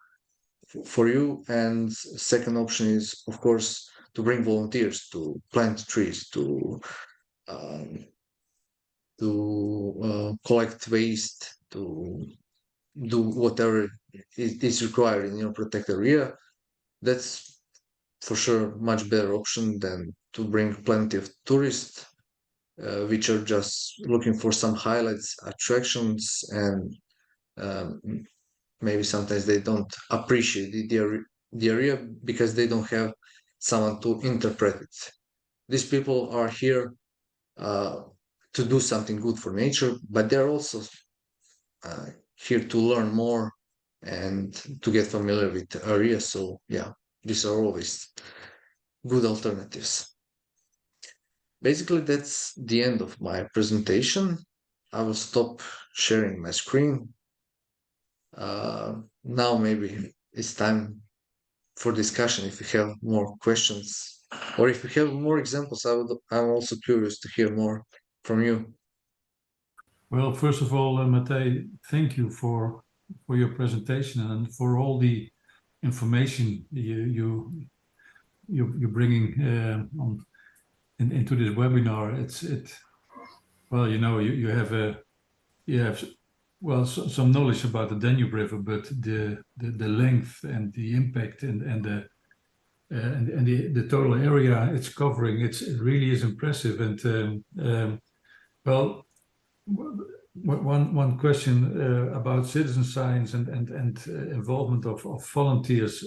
for you. And second option is, of course, to bring volunteers to plant trees, to collect waste, to do whatever is required in your protected area. That's for sure much better option than to bring plenty of tourists, which are just looking for some highlights, attractions, and maybe sometimes they don't appreciate the area because they don't have someone to interpret it. These people are here to do something good for nature, but they're also here to learn more and to get familiar with the area. So yeah, these are always good alternatives. Basically, that's the end of my presentation. I will stop sharing my screen. Now maybe it's time for discussion. If you have more questions or if you have more examples, I'm also curious to hear more from you. Well, first of all, Matej, thank you for your presentation and for all the information you're bringing into this webinar. Well, you have some knowledge about the Danube River, but the length and the impact and the total area it's covering, it really is impressive. And well, one question about citizen science and involvement of volunteers.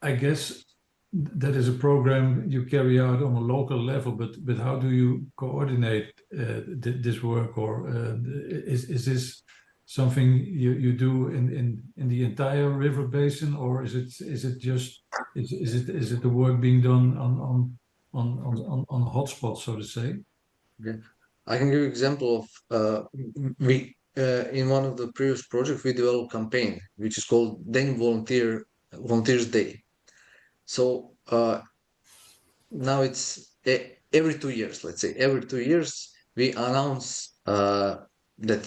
I guess that is a program you carry out on a local level, but how do you coordinate this work, or is this something you do in the entire river basin, or is it the work being done on hotspots, so to say? Okay. I can give you example of we in one of the previous projects we developed a campaign which is called Danube Volunteers Day. So now it's every 2 years, let's say every 2 years we announce that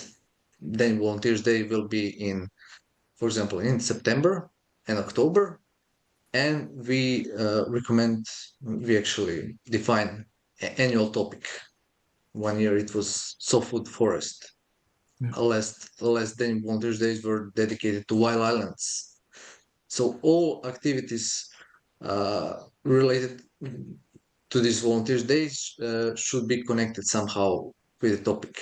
Danube Volunteers Day will be in, for example, in September and October, and we actually define an annual topic. 1 year it was softwood forest. Yeah. The last Danube Volunteers Days were dedicated to wild islands. So all activities related to these Volunteers Days should be connected somehow with the topic.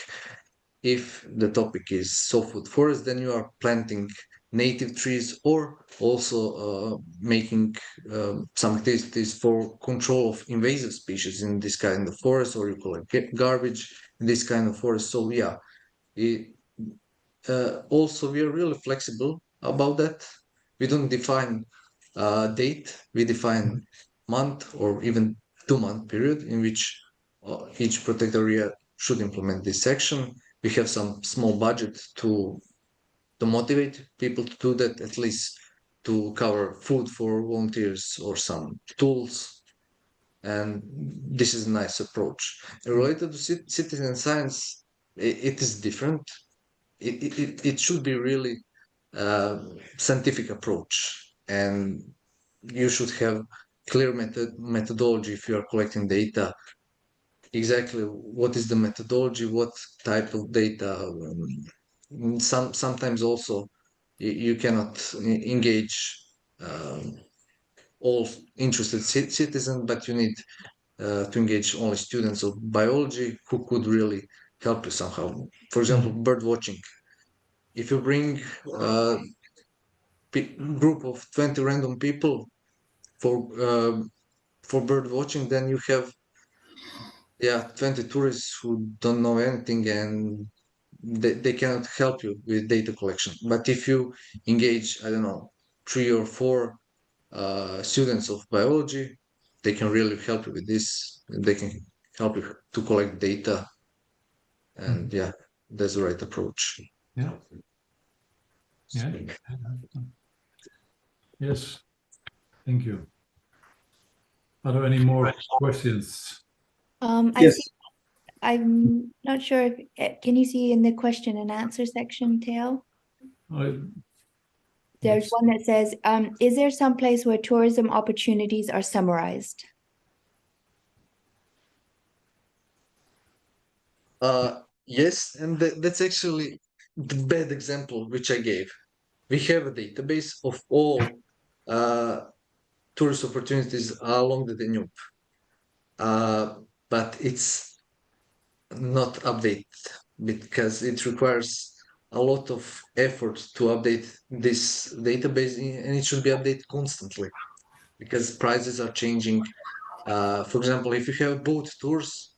If the topic is softwood forest, then you are planting native trees, or also making some activities for control of invasive species in this kind of forest, or you collect garbage in this kind of forest. So yeah, also we are really flexible about that. We don't define date, we define month or even 2-month period in which each protected area should implement this section. we have some small budget to motivate people to do that, at least to cover food for volunteers or some tools. And this is a nice approach. Related to citizen science, it is different. It should be really scientific approach, and you should have clear methodology if you are collecting data. Exactly what is the methodology, what type of data. Sometimes also you cannot engage all interested citizens, but you need to engage only students of biology who could really help you somehow. For example, bird watching. If you bring a group of 20 random people for bird watching, then you have 20 tourists who don't know anything, and they cannot help you with data collection. But if you engage, I don't know, 3 or 4 students of biology, they can really help you with this. They can help you to collect data, and that's the right approach. Yeah. Yes. Thank you. Are there any more questions? I see. I'm not sure if, can you see in the question and answer section, Theo? There's one that says, is there some place where tourism opportunities are summarized? Yes, and that's actually the bad example which I gave. We have a database of all tourist opportunities along the Danube, but it's not updated because it requires a lot of effort to update this database, and it should be updated constantly because prices are changing. For example, if you have boat tours,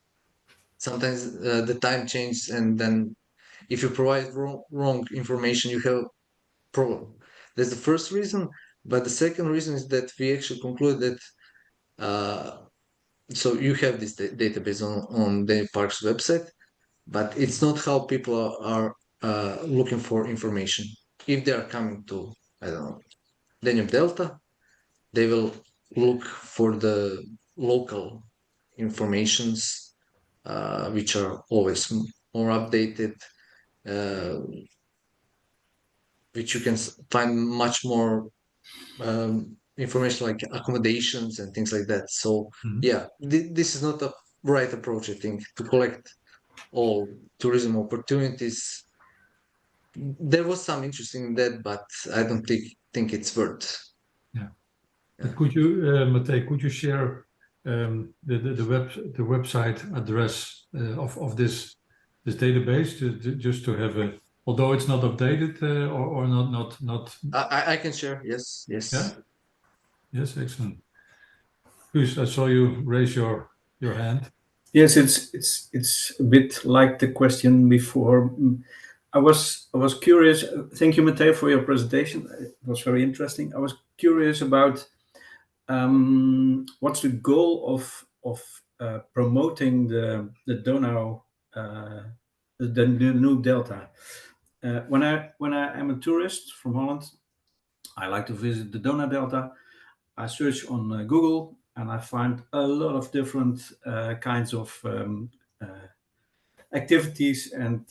sometimes the time changes, and then if you provide wrong information, you have a problem. That's the first reason. But the second reason is that we actually conclude that so you have this database on Danubeparks website, but it's not how people are looking for information. If they are coming to, I don't know, Danube Delta, they will look for the local informations, which are always more updated, which you can find much more information like accommodations and things like that. So this is not a right approach, I think, to collect all tourism opportunities. There was some interest in that, but I don't think it's worth. But could you, Matej, could you share the website address of this database just to have a, although it's not updated or not. I can share. Yes. Yeah. Yes, excellent. Guus, I saw you raise your hand. Yes, it's a bit like the question before. I was curious. Thank you, Matej, for your presentation. It was very interesting. I was curious about what's the goal of promoting the Donau, the Danube Delta. When I am a tourist from Holland, I like to visit the Donau Delta. I search on Google and I find a lot of different kinds of activities and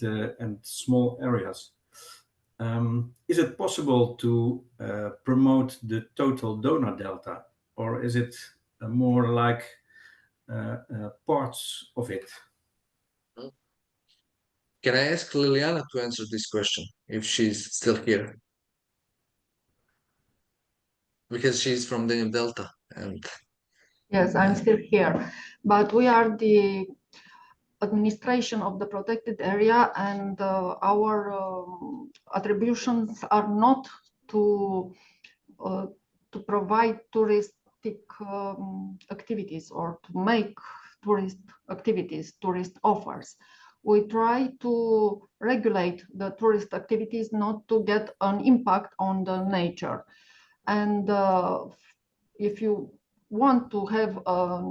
small areas. Is it possible to promote the total Donau Delta, or is it more like parts of it? Can I ask Liliana to answer this question if she's still here? Because she's from the Delta, and yes, I'm still here, but we are the administration of the protected area, and our attributions are not to provide touristic activities or to make tourist activities, tourist offers. We try to regulate the tourist activities not to get an impact on the nature. And if you want to have a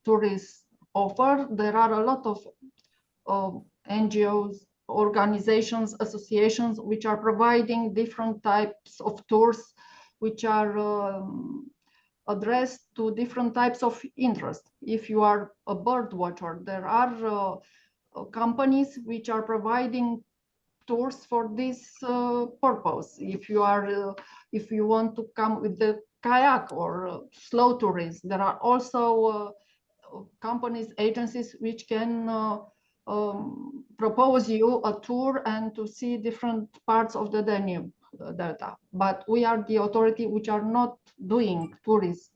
tourist offer, there are a lot of NGOs, organizations, associations, which are providing different types of tours, which are addressed to different types of interest. If you are a bird watcher, there are companies which are providing tours for this purpose. If you are, if you want to come with the kayak or slow tourism, there are also companies, agencies which can propose you a tour and to see different parts of the Danube Delta. But we are the authority which are not doing tourist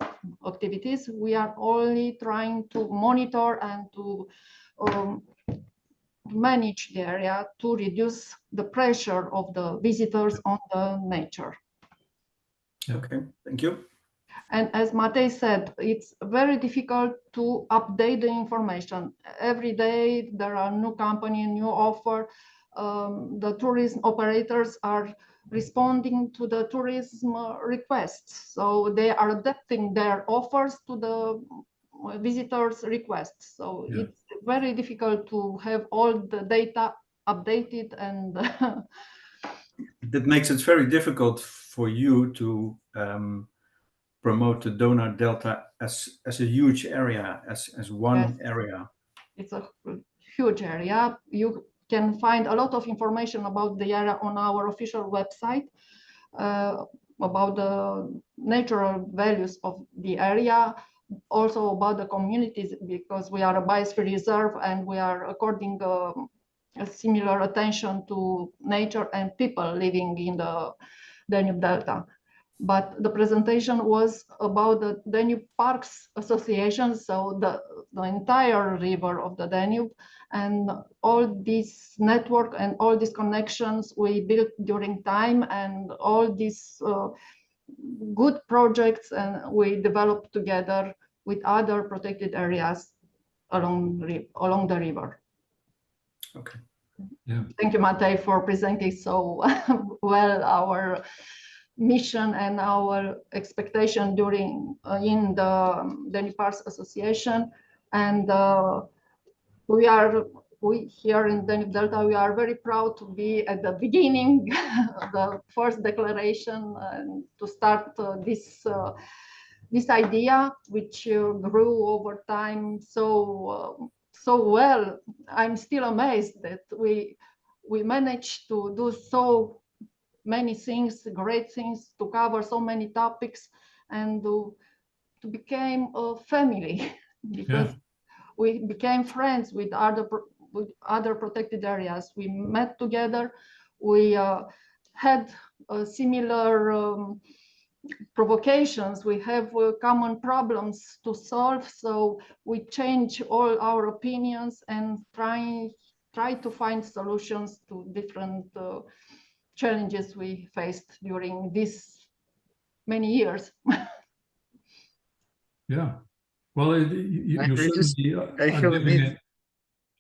activities. We are only trying to monitor and to manage the area to reduce the pressure of the visitors on the nature. Okay, thank you. And as Matej said, it's very difficult to update the information. Every day there are new company, new offer. The tourism operators are responding to the tourism requests. So they are adapting their offers to the visitors' requests. So it's very difficult to have all the data updated, and that makes it very difficult for you to promote the Donau Delta as a huge area, as one area. It's a huge area. You can find a lot of information about the area on our official website, about the natural values of the area, also about the communities, because we are a biosphere reserve and we are according a similar attention to nature and people living in the Danube Delta. But the presentation was about the Danubeparks Association, so the entire river of the Danube, and all this network and all these connections we built during time, and all these good projects and we developed together with other protected areas along the river. Okay. Yeah. Thank you, Matej, for presenting so well our mission and our expectation during in the Danubeparks Association. And we here in Danube Delta, we are very proud to be at the beginning, the first declaration, and to start this idea, which grew over time so well. I'm still amazed that we managed to do so many things, great things, to cover so many topics, and to become a family, because we became friends with other protected areas. We met together. We had similar provocations. We have common problems to solve. So we change all our opinions and try to find solutions to different challenges we faced during these many years. Yeah. Well, you certainly are giving it.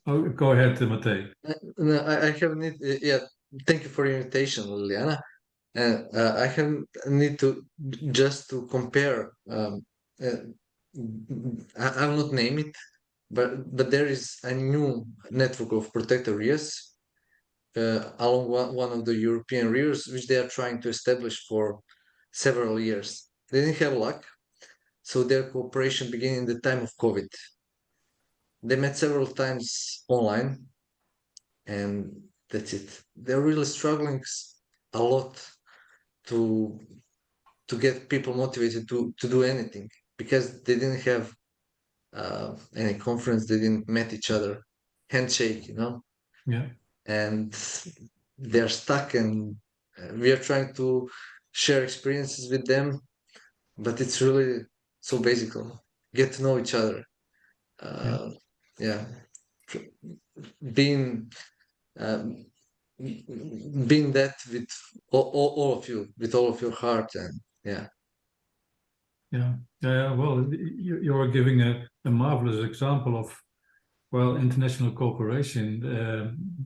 Oh, go ahead, Matej. No, I have need. Yeah, thank you for your invitation, Liliana. And I have need to just to compare. I will not name it, but there is a new network of protected areas along one of the European rivers, which they are trying to establish for several years. They didn't have luck, so their cooperation began in the time of COVID. They met several times online, and that's it. They're really struggling a lot to get people motivated to do anything, because they didn't have any conference, they didn't met each other, handshake, Yeah. And they're stuck, and we are trying to share experiences with them, but it's really so basic. Get to know each other. Yeah. Being that with all of you, with all of your heart, and yeah. Well, you are giving a marvelous example of, well, international cooperation.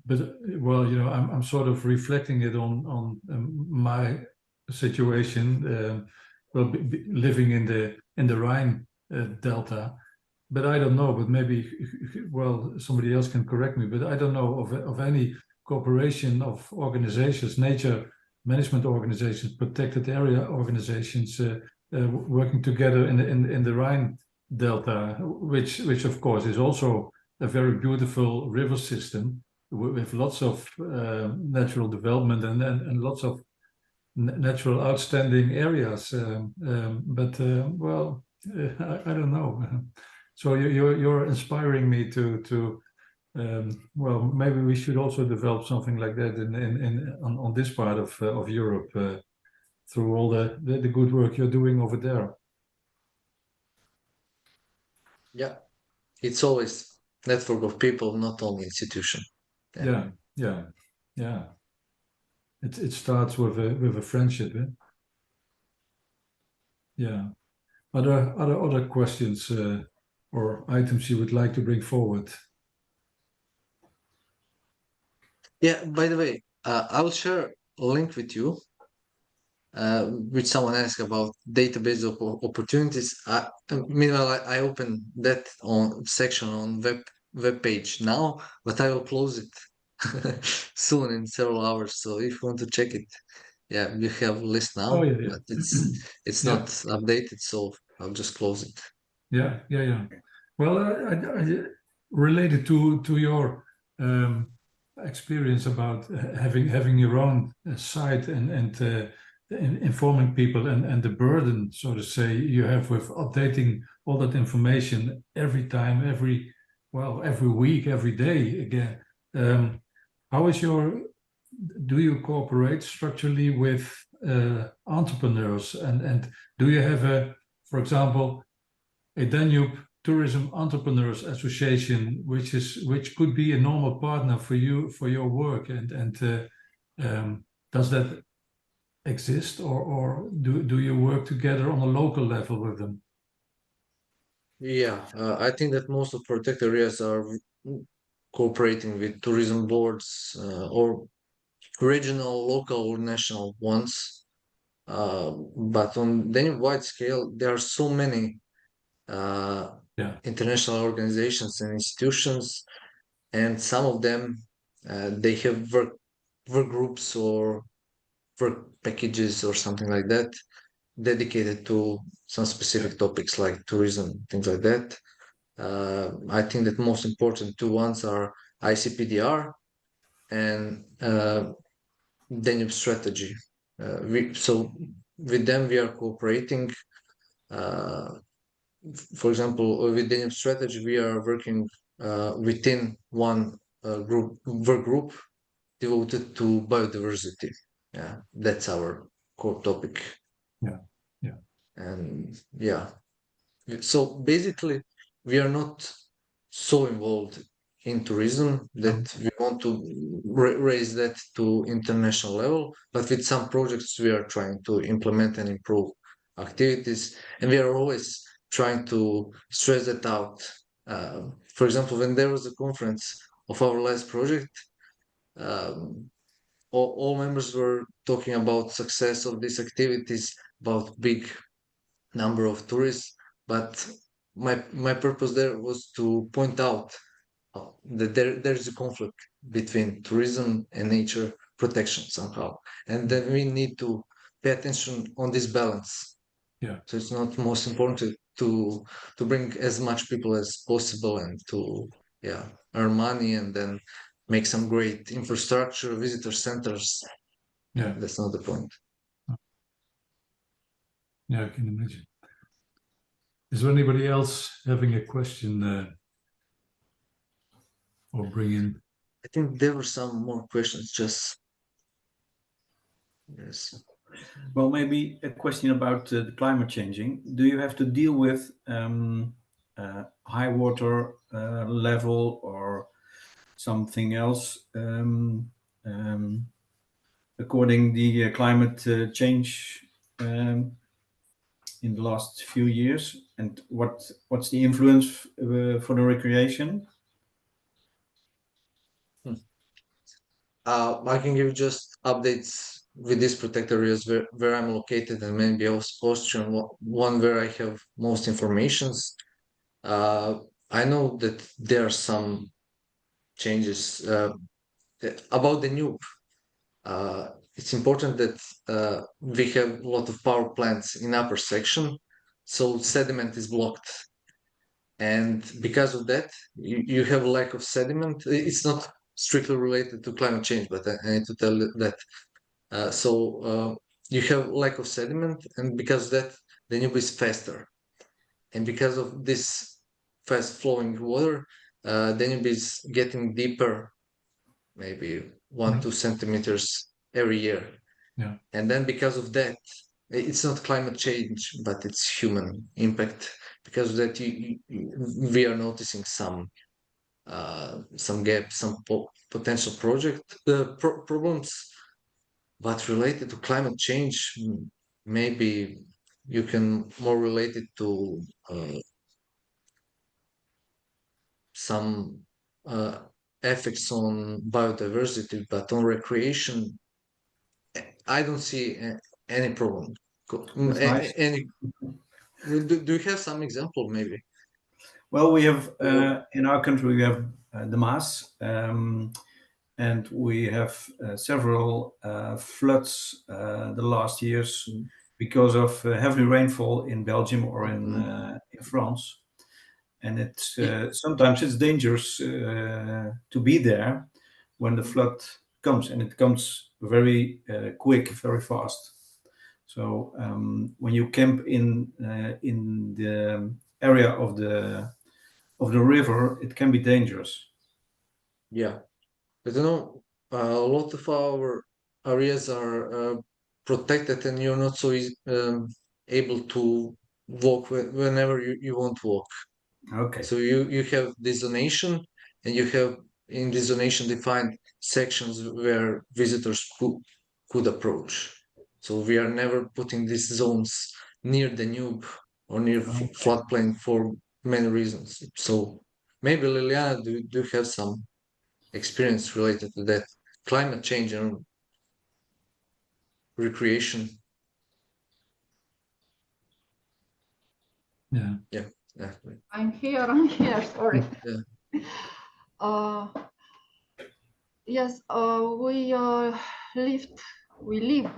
But well, I'm sort of reflecting it on my situation. Well, living in the Rhine Delta, but I don't know. But maybe, well, somebody else can correct me. But I don't know of any cooperation of organizations, nature management organizations, protected area organizations working together in the Rhine Delta, which of course is also a very beautiful river system with lots of natural development and lots of natural outstanding areas. Well, I don't know. So you're inspiring me to well, maybe we should also develop something like that on this part of Europe through all the good work you're doing over there. Yeah, it's always network of people, not only institution. Yeah. It starts with a friendship. Yeah. Other questions or items you would like to bring forward? Yeah, by the way, I will share a link with you, which someone asked about database of opportunities. Meanwhile, I open that on section on web page now, but I will close it soon in several hours. So if you want to check it, yeah, you have a list now, Oh, yeah. but it's not updated, so I'll just close it. Yeah. Well, related to your experience about having your own site and informing people and the burden, so to say, you have with updating all that information every time, every week, every day again. How is do you cooperate structurally with entrepreneurs and do you have for example, a Danube Tourism Entrepreneurs Association, which could be a normal partner for you for your work, and does that exist, or do you work together on a local level with them? Yeah, I think that most of protected areas are cooperating with tourism boards or regional, local, or national ones. But on then wide scale, there are so many international organizations and institutions, and some of them they have work groups or work packages or something like that dedicated to some specific topics like tourism, things like that. I think that most important two ones are ICPDR and Danube strategy. So with them we are cooperating. For example, with Danube strategy, we are working within one work group devoted to biodiversity. Yeah, that's our core topic. Yeah. And yeah, so basically, we are not so involved in tourism that we want to raise that to international level, but with some projects we are trying to implement and improve activities, and we are always trying to stress that out. For example, when there was a conference of our last project, all members were talking about success of these activities, about big number of tourists, but my purpose there was to point out that there's a conflict between tourism and nature protection somehow, and that we need to pay attention on this balance. Yeah. So it's not most important to bring as much people as possible and to earn money and then make some great infrastructure, visitor centers. Yeah. That's not the point. Yeah, I can imagine. Is there anybody else having a question or bring in? I think there were some more questions. Just yes. Well, maybe a question about the climate changing. Do you have to deal with high water level or something else according the climate change in the last few years, and what's the influence for the recreation? I can give you just updates with these protected areas where I'm located, and maybe also Austrian one where I have most informations. I know that there are some changes about the Danube. It's important that we have a lot of power plants in upper section, so sediment is blocked. And because of that, you have a lack of sediment. It's not strictly related to climate change, but I need to tell that. You have lack of sediment, and because of that, the Danube is faster. And because of this fast flowing water, Danube is getting deeper, maybe 1-2 centimeters every year. Yeah. And then because of that, it's not climate change, but it's human impact. Because of that, we are noticing some gaps, some potential problems, but related to climate change, maybe you can more relate it to some effects on biodiversity, but on recreation, I don't see any problem. That's nice. Do you have some example, maybe? Well, we have in our country we have the Maas, and we have several floods the last years because of heavy rainfall in Belgium or in France. And it's sometimes it's dangerous to be there when the flood comes, and it comes very quick, very fast. So when you camp in the area of the river, it can be dangerous. Yeah, but a lot of our areas are protected, and you're not so able to walk whenever you want to walk. Okay. So you have this zonation, and you have in this zonation defined sections where visitors could approach. So we are never putting these zones near the Danube or near floodplain for many reasons. So maybe Liliana, do you have some experience related to that climate change and recreation? Yeah. Yeah. I'm here, sorry. Yeah. Yes, we live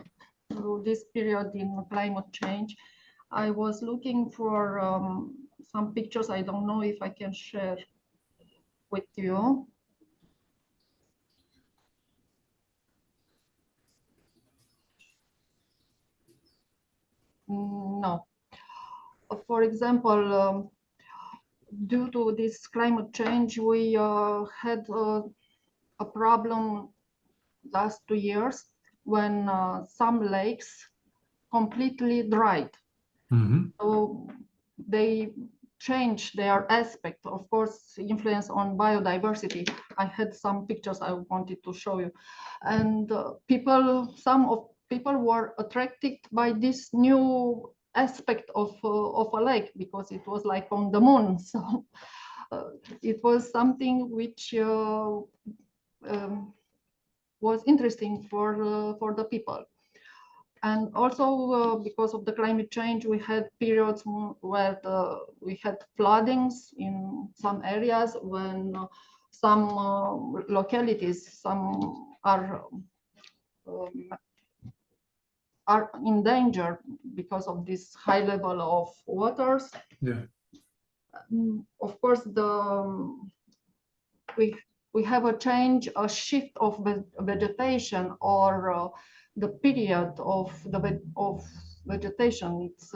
through this period in climate change. I was looking for some pictures. I don't know if I can share with you. No. For example, due to this climate change, we had a problem last 2 years when some lakes completely dried. So they changed their aspect, of course, influence on biodiversity. I had some pictures I wanted to show you. And some people were attracted by this new aspect of a lake because it was like on the moon. So it was something which was interesting for the people. And also because of the climate change, we had periods where we had floodings in some areas when some localities, some are in danger because of this high level of waters. Yeah. Of course, we have a shift of vegetation, or the period of vegetation. It's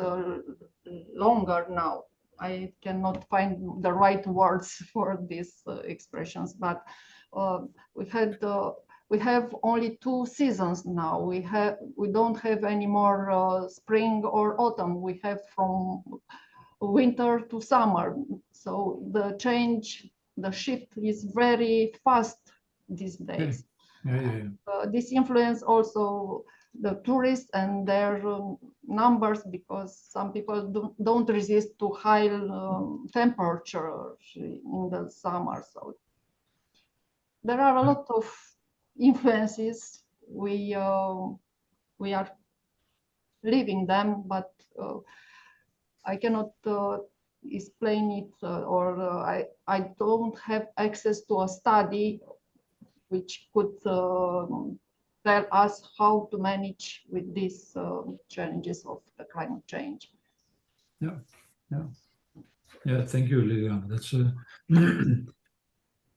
longer now. I cannot find the right words for these expressions, but we have only 2 seasons now. We don't have any more spring or autumn. We have from winter to summer. So the shift is very fast these days. This influence also the tourists and their numbers, because some people don't resist to high temperature in the summer. So there are a lot of influences. We are living them, but I cannot explain it, or I don't have access to a study which could tell us how to manage with these challenges of the climate change. Yeah, thank you, Liliana. That's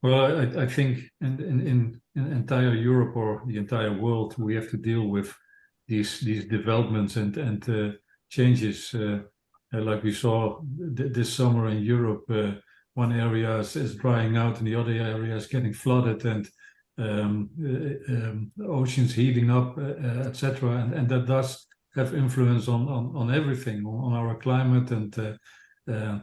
well, I think in entire Europe or the entire world, we have to deal with these developments and changes. Like we saw this summer in Europe, one area is drying out and the other area is getting flooded, and oceans heating up, etc. And that does have influence on everything, on our climate and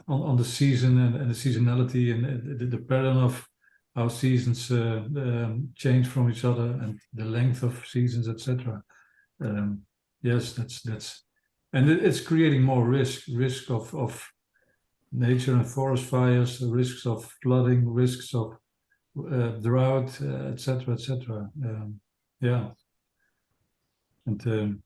on the season and the seasonality and the pattern of how seasons change from each other and the length of seasons, etc. Yes, that's and it's creating more risk of nature and forest fires, risks of flooding, risks of drought, etc., etc. Yeah, and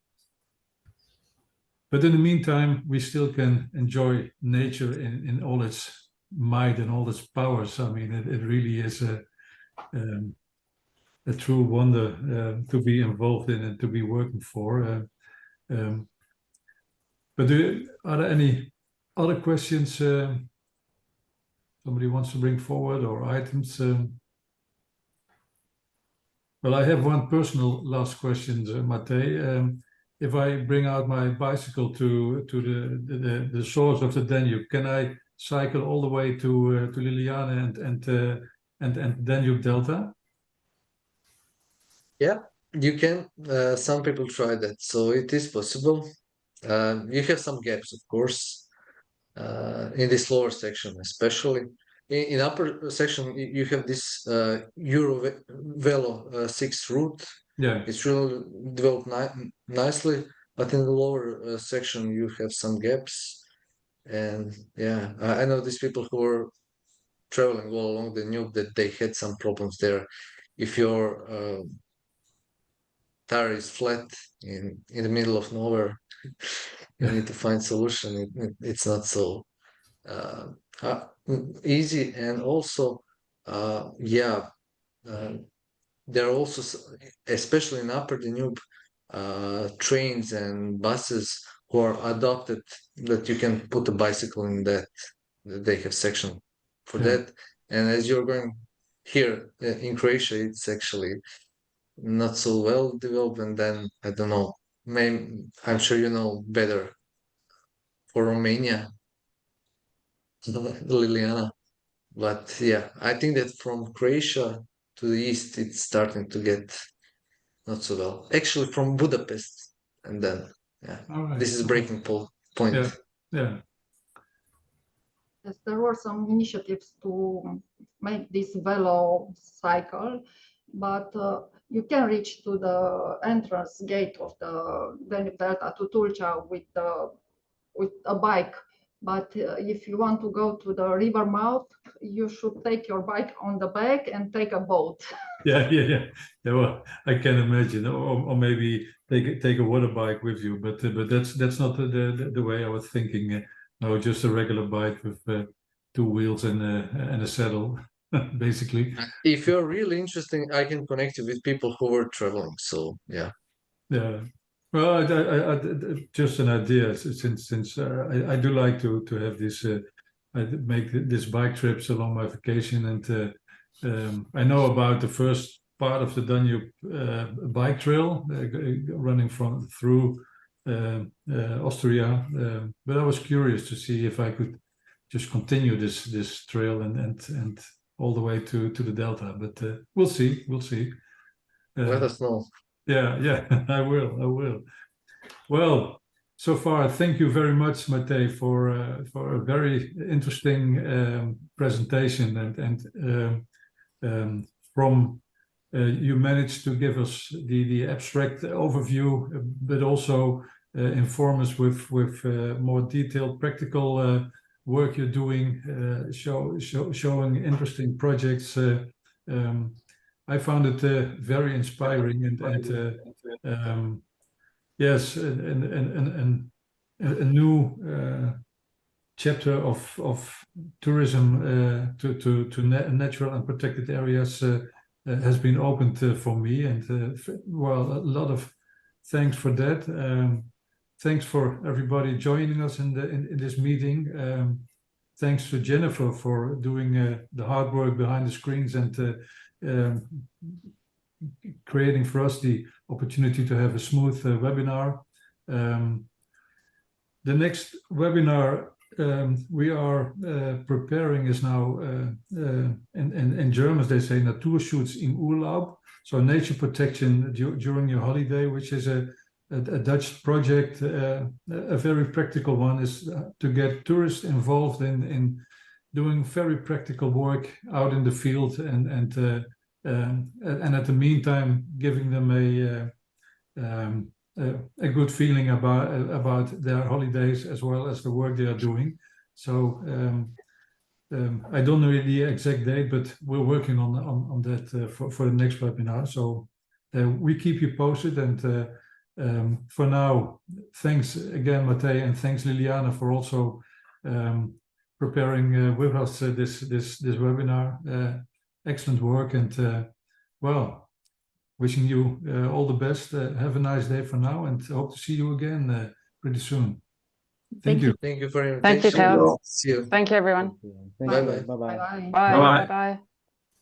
but in the meantime, we still can enjoy nature in all its might and all its powers. I mean, it really is a true wonder to be involved in and to be working for. But are there any other questions somebody wants to bring forward, or items? Well, I have one personal last question, Matej. If I bring out my bicycle to the source of the Danube, can I cycle all the way to Liliane and Danube Delta? Yeah, you can. Some people try that, so it is possible. You have some gaps, of course, in this lower section, especially. In upper section, you have this Eurovelo 6 route. Yeah, It's really developed nicely, but in the lower section, you have some gaps. And yeah, I know these people who were traveling all along the Danube that they had some problems there. If your tire is flat in the middle of nowhere, you need to find solution. It's not so uh, easy, and also yeah, there are also especially in Upper Danube trains and buses who are adopted that you can put a bicycle in that they have section for Yeah. that. And as you're going here in Croatia, it's actually not so well developed, and then I don't know, maybe I'm sure you know better for Romania, Liliana. But yeah, I think that from Croatia to the east, it's starting to get not so well. Actually, from Budapest, and then yeah, All right. this is breaking point. Yeah, yeah, Yes, there were some initiatives to make this velo cycle, but you can reach to the entrance gate of the Danube Delta to Tulcea with a bike. But if you want to go to the river mouth, you should take your bike on the back and take a boat. yeah. Well, I can imagine, or maybe take a water bike with you, but that's not the way I was thinking. No, just a regular bike with two wheels and a saddle, basically. If you're really interested, I can connect you with people who were traveling. So yeah. Yeah. Well, I just an idea, since I do like to have this. I make these bike trips along my vacation, and I know about the first part of the Danube bike trail running through Austria, but I was curious to see if I could just continue this trail and all the way to the Delta. But we'll see. Let us know. Yeah, I will. Well, so far, thank you very much, Matej, for a very interesting presentation, and from you managed to give us the abstract overview, but also inform us with more detailed practical work you're doing, showing interesting projects. I found it very inspiring, and yes, and a new chapter of tourism to natural and protected areas has been opened for me, and well, a lot of thanks for that. Thanks for everybody joining us in this meeting. Thanks to Jennifer for doing the hard work behind the screens and creating for us the opportunity to have a smooth webinar. The next webinar we are preparing is now, in German they say Naturschutz im Urlaub, so nature protection during your holiday, which is a Dutch project. A very practical one is to get tourists involved in doing very practical work out in the field, and at the meantime giving them a good feeling about their holidays as well as the work they are doing. So I don't know the exact date, but we're working on that for the next webinar. So we keep you posted, and for now, thanks again, Matej, and thanks Liliana for also preparing with us this webinar. Excellent work, and well, wishing you all the best. Have a nice day for now, and hope to see you again pretty soon. Thank you. Thank you for your Thank you, invitation. Theo. See you. Thank you, everyone. Thank Bye you. bye. Bye-bye. Bye-bye. Bye. Bye-bye. Bye.